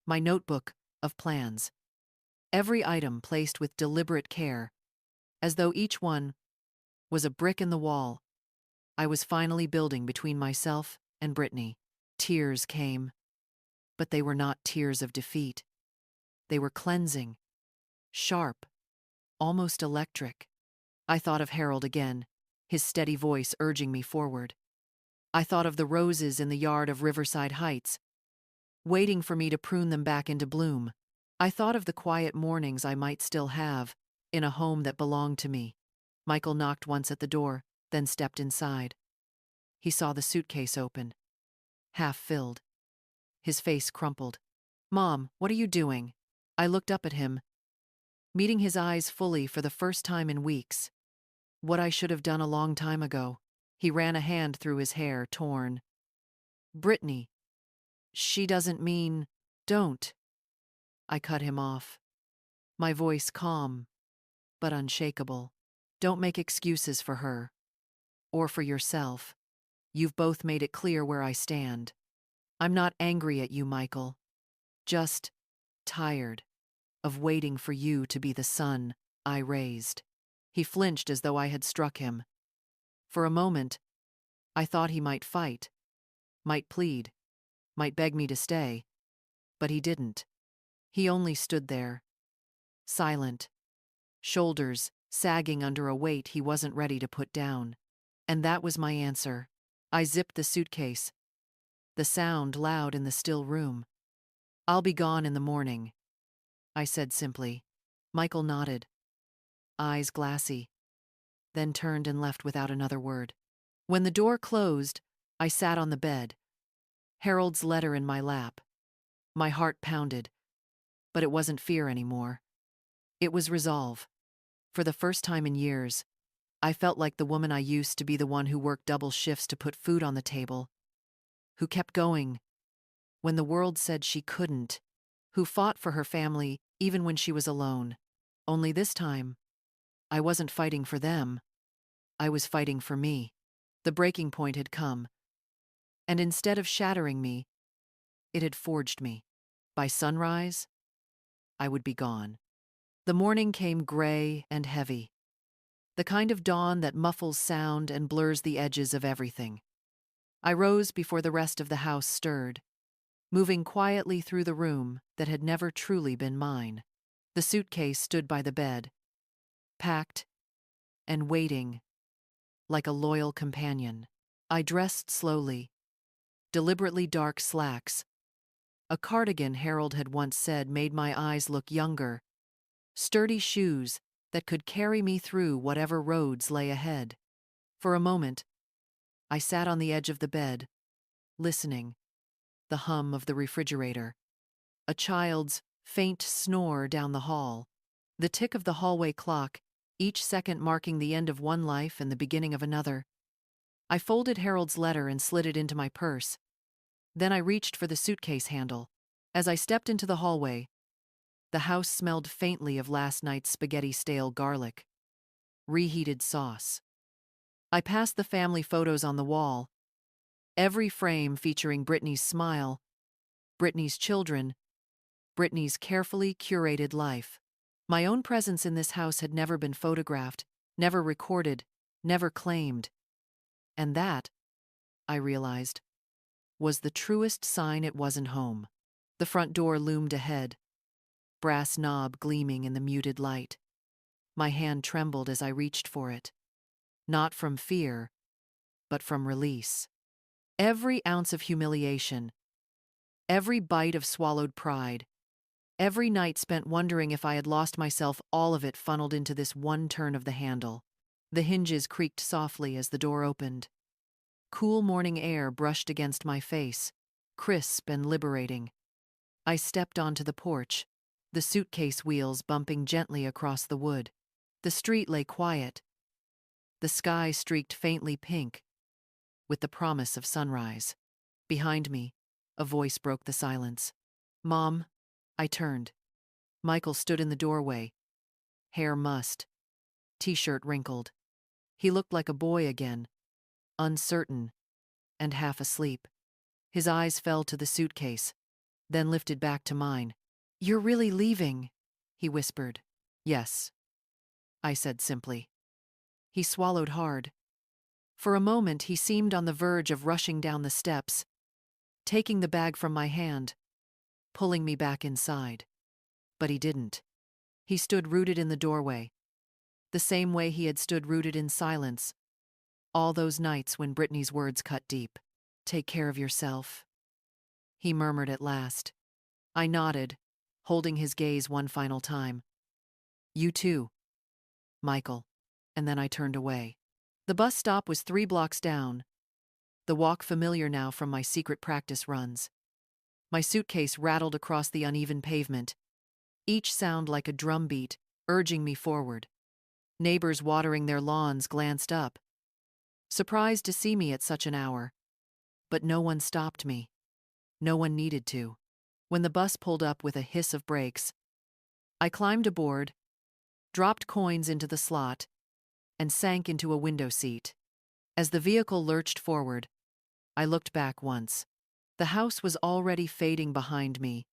my notebook of plans. Every item placed with deliberate care, as though each one was a brick in the wall I was finally building between myself and Brittany. Tears came, but they were not tears of defeat. They were cleansing, sharp, almost electric. I thought of Harold again, his steady voice urging me forward. I thought of the roses in the yard of Riverside Heights, waiting for me to prune them back into bloom. I thought of the quiet mornings I might still have in a home that belonged to me. Michael knocked once at the door, then stepped inside. He saw the suitcase open, half filled. His face crumpled. "Mom, what are you doing?" I looked up at him, meeting his eyes fully for the first time in weeks. What I should have done a long time ago. He ran a hand through his hair, torn. "Brittany, she doesn't mean, don't." I cut him off, my voice calm, but unshakable. "Don't make excuses for her, or for yourself. You've both made it clear where I stand. I'm not angry at you, Michael. Just tired of waiting for you to be the son I raised." He flinched as though I had struck him. For a moment, I thought he might fight, might plead, might beg me to stay, but he didn't. He only stood there, silent, shoulders sagging under a weight he wasn't ready to put down. And that was my answer. I zipped the suitcase, the sound loud in the still room. "I'll be gone in the morning," I said simply. Michael nodded, eyes glassy, then turned and left without another word. When the door closed, I sat on the bed, Harold's letter in my lap. My heart pounded, but it wasn't fear anymore. It was resolve. For the first time in years, I felt like the woman I used to be, the one who worked double shifts to put food on the table, who kept going when the world said she couldn't, who fought for her family even when she was alone. Only this time, I wasn't fighting for them. I was fighting for me. The breaking point had come, and instead of shattering me, it had forged me. By sunrise, I would be gone. The morning came gray and heavy, the kind of dawn that muffles sound and blurs the edges of everything. I rose before the rest of the house stirred, moving quietly through the room that had never truly been mine. The suitcase stood by the bed, packed and waiting like a loyal companion. I dressed slowly, deliberately dark slacks, a cardigan Harold had once said made my eyes look younger, sturdy shoes that could carry me through whatever roads lay ahead. For a moment, I sat on the edge of the bed, listening. The hum of the refrigerator, a child's faint snore down the hall, the tick of the hallway clock, each second marking the end of one life and the beginning of another. I folded Harold's letter and slid it into my purse. Then I reached for the suitcase handle. As I stepped into the hallway, the house smelled faintly of last night's spaghetti stale garlic, reheated sauce. I passed the family photos on the wall, every frame featuring Brittany's smile, Brittany's children, Brittany's carefully curated life. My own presence in this house had never been photographed, never recorded, never claimed. And that, I realized, was the truest sign it wasn't home. The front door loomed ahead, brass knob gleaming in the muted light. My hand trembled as I reached for it, not from fear, but from release. Every ounce of humiliation, every bite of swallowed pride, every night spent wondering if I had lost myself, all of it funneled into this one turn of the handle. The hinges creaked softly as the door opened. Cool morning air brushed against my face, crisp and liberating. I stepped onto the porch, the suitcase wheels bumping gently across the wood. The street lay quiet, the sky streaked faintly pink, with the promise of sunrise. Behind me, a voice broke the silence. "Mom." I turned. Michael stood in the doorway, hair mussed, t-shirt wrinkled. He looked like a boy again, uncertain and half asleep. His eyes fell to the suitcase, then lifted back to mine. "You're really leaving?" he whispered. "Yes," I said simply. He swallowed hard. For a moment, he seemed on the verge of rushing down the steps, taking the bag from my hand, pulling me back inside. But he didn't. He stood rooted in the doorway, the same way he had stood rooted in silence all those nights when Brittany's words cut deep. "Take care of yourself," he murmured at last. I nodded, holding his gaze one final time. "You too, Michael." And then I turned away. The bus stop was 3 blocks down, the walk familiar now from my secret practice runs. My suitcase rattled across the uneven pavement, each sound like a drumbeat, urging me forward. Neighbors watering their lawns glanced up, surprised to see me at such an hour. But no one stopped me. No one needed to. When the bus pulled up with a hiss of brakes, I climbed aboard, dropped coins into the slot, and sank into a window seat. As the vehicle lurched forward, I looked back once. The house was already fading behind me,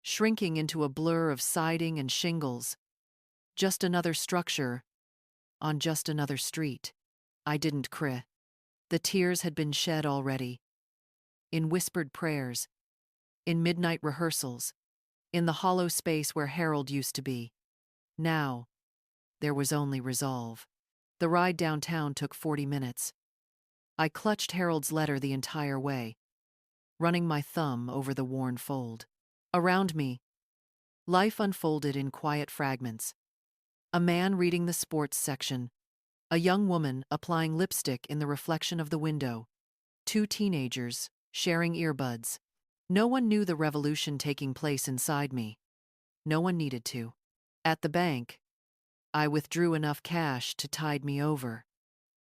shrinking into a blur of siding and shingles. Just another structure on just another street. I didn't cry. The tears had been shed already. In whispered prayers, in midnight rehearsals, in the hollow space where Harold used to be. Now, there was only resolve. The ride downtown took 40 minutes. I clutched Harold's letter the entire way, running my thumb over the worn fold. Around me, life unfolded in quiet fragments. A man reading the sports section, a young woman applying lipstick in the reflection of the window, 2 teenagers sharing earbuds. No one knew the revolution taking place inside me. No one needed to. At the bank, I withdrew enough cash to tide me over.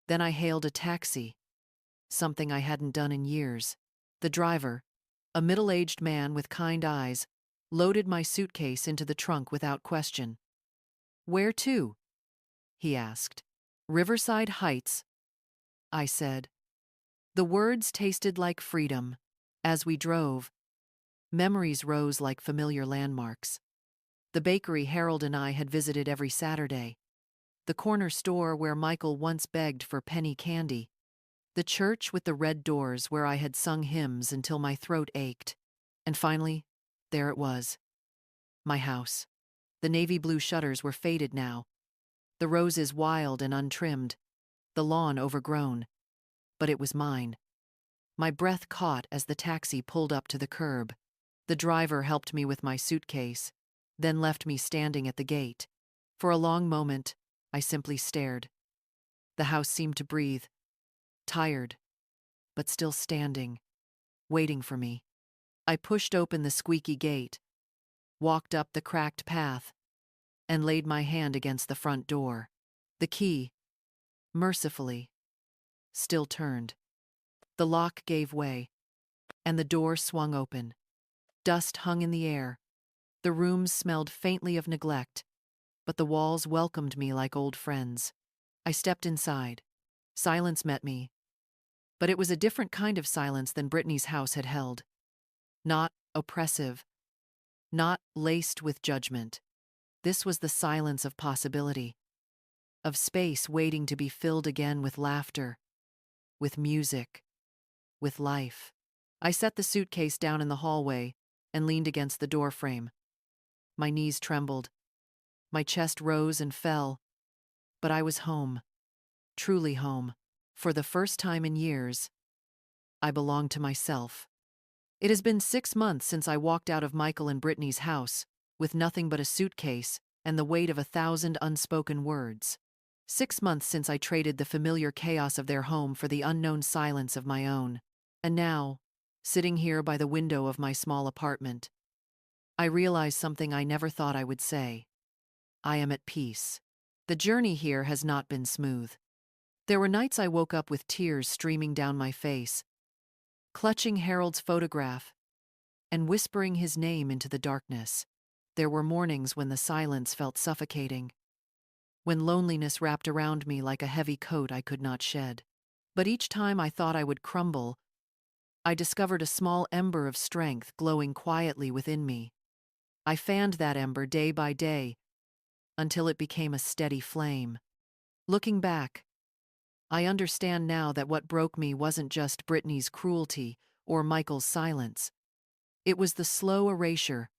Then I hailed a taxi, something I hadn't done in years. The driver, a middle-aged man with kind eyes, loaded my suitcase into the trunk without question. "Where to?" he asked. "Riverside Heights," I said. The words tasted like freedom. As we drove, memories rose like familiar landmarks. The bakery Harold and I had visited every Saturday, the corner store where Michael once begged for penny candy, the church with the red doors where I had sung hymns until my throat ached. And finally, there it was. My house. The navy blue shutters were faded now, the roses wild and untrimmed, the lawn overgrown. But it was mine. My breath caught as the taxi pulled up to the curb. The driver helped me with my suitcase, then left me standing at the gate. For a long moment, I simply stared. The house seemed to breathe, tired, but still standing, waiting for me. I pushed open the squeaky gate, walked up the cracked path, and laid my hand against the front door. The key, mercifully, still turned. The lock gave way, and the door swung open. Dust hung in the air. The rooms smelled faintly of neglect, but the walls welcomed me like old friends. I stepped inside. Silence met me, But it was a different kind of silence than Brittany's house had held. Not oppressive, not laced with judgment. This was the silence of possibility, of space waiting to be filled again with laughter, with music, with life. I set the suitcase down in the hallway and leaned against the door frame. My knees trembled. My chest rose and fell. But I was home, truly home. For the first time in years, I belonged to myself. It has been 6 months since I walked out of Michael and Brittany's house, with nothing but a suitcase and the weight of 1,000 unspoken words. 6 months since I traded the familiar chaos of their home for the unknown silence of my own. And now, sitting here by the window of my small apartment, I realize something I never thought I would say. I am at peace. The journey here has not been smooth. There were nights I woke up with tears streaming down my face, clutching Harold's photograph and whispering his name into the darkness. There were mornings when the silence felt suffocating, when loneliness wrapped around me like a heavy coat I could not shed. But each time I thought I would crumble, I discovered a small ember of strength glowing quietly within me. I fanned that ember day by day until it became a steady flame. Looking back, I understand now that what broke me wasn't just Brittany's cruelty or Michael's silence. It was the slow erasure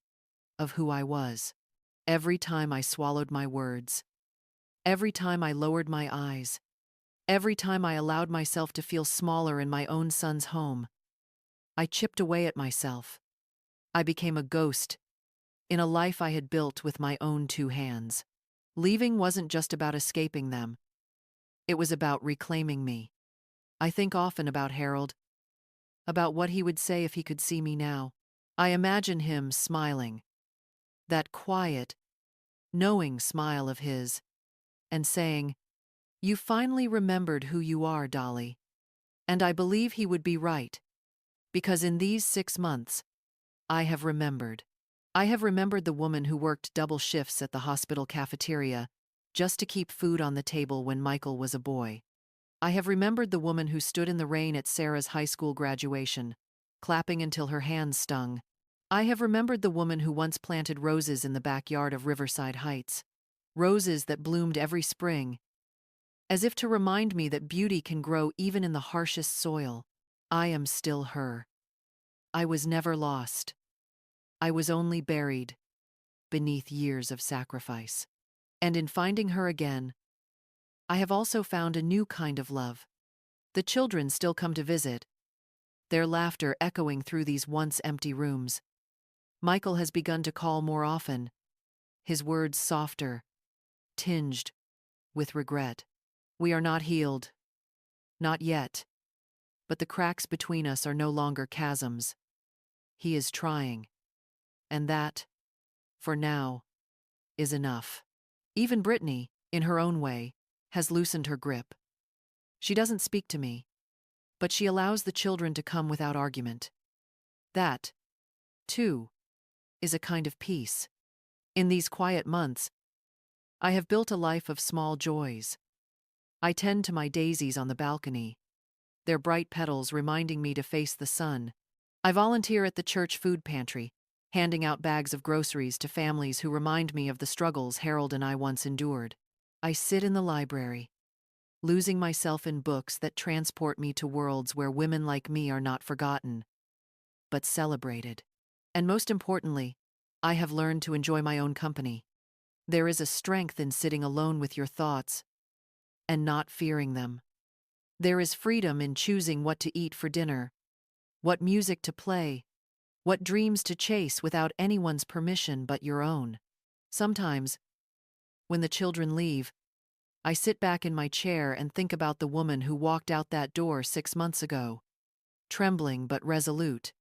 of who I was. Every time I swallowed my words, every time I lowered my eyes, every time I allowed myself to feel smaller in my own son's home, I chipped away at myself. I became a ghost in a life I had built with my own 2 hands. Leaving wasn't just about escaping them. It was about reclaiming me. I think often about Harold, about what he would say if he could see me now. I imagine him smiling, that quiet, knowing smile of his, and saying, "You finally remembered who you are, Dolly." And I believe he would be right, because in these 6 months, I have remembered. I have remembered the woman who worked double shifts at the hospital cafeteria just to keep food on the table when Michael was a boy. I have remembered the woman who stood in the rain at Sarah's high school graduation, clapping until her hands stung. I have remembered the woman who once planted roses in the backyard of Riverside Heights, roses that bloomed every spring, as if to remind me that beauty can grow even in the harshest soil. I am still her. I was never lost. I was only buried beneath years of sacrifice. And in finding her again, I have also found a new kind of love. The children still come to visit, their laughter echoing through these once empty rooms. Michael has begun to call more often, his words softer, tinged with regret. We are not healed, not yet, but the cracks between us are no longer chasms. He is trying, and that, for now, is enough. Even Brittany, in her own way, has loosened her grip. She doesn't speak to me, but she allows the children to come without argument. That, too, is a kind of peace. In these quiet months, I have built a life of small joys. I tend to my daisies on the balcony, their bright petals reminding me to face the sun. I volunteer at the church food pantry, handing out bags of groceries to families who remind me of the struggles Harold and I once endured. I sit in the library, losing myself in books that transport me to worlds where women like me are not forgotten, but celebrated. And most importantly, I have learned to enjoy my own company. There is a strength in sitting alone with your thoughts and not fearing them. There is freedom in choosing what to eat for dinner, what music to play, what dreams to chase without anyone's permission but your own. Sometimes, when the children leave, I sit back in my chair and think about the woman who walked out that door 6 months ago, trembling but resolute.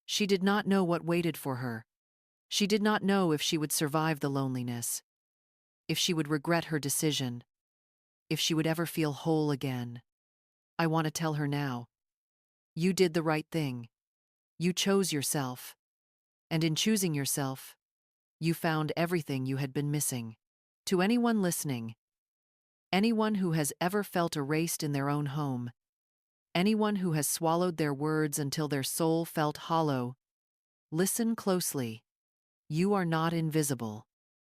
She did not know what waited for her. She did not know if she would survive the loneliness, if she would regret her decision, if she would ever feel whole again. I want to tell her now, you did the right thing. You chose yourself. And in choosing yourself, you found everything you had been missing. To anyone listening, anyone who has ever felt erased in their own home, Anyone who has swallowed their words until their soul felt hollow, listen closely. You are not invisible.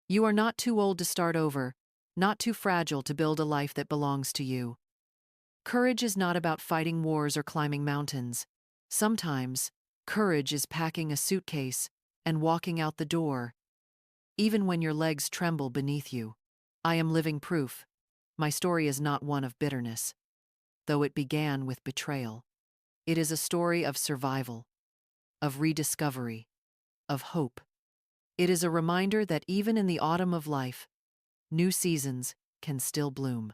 You are not too old to start over, not too fragile to build a life that belongs to you. Courage is not about fighting wars or climbing mountains. Sometimes, courage is packing a suitcase and walking out the door, even when your legs tremble beneath you. I am living proof. My story is not one of bitterness, though it began with betrayal. It is a story of survival, of rediscovery, of hope. It is a reminder that even in the autumn of life, new seasons can still bloom.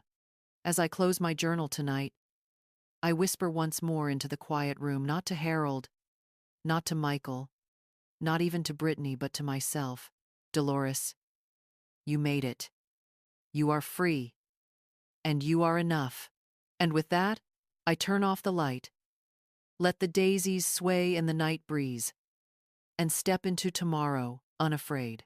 As I close my journal tonight, I whisper once more into the quiet room, not to Harold, not to Michael, not even to Brittany, but to myself. Dolores, you made it. You are free. And you are enough. And with that, I turn off the light, let the daisies sway in the night breeze, and step into tomorrow unafraid.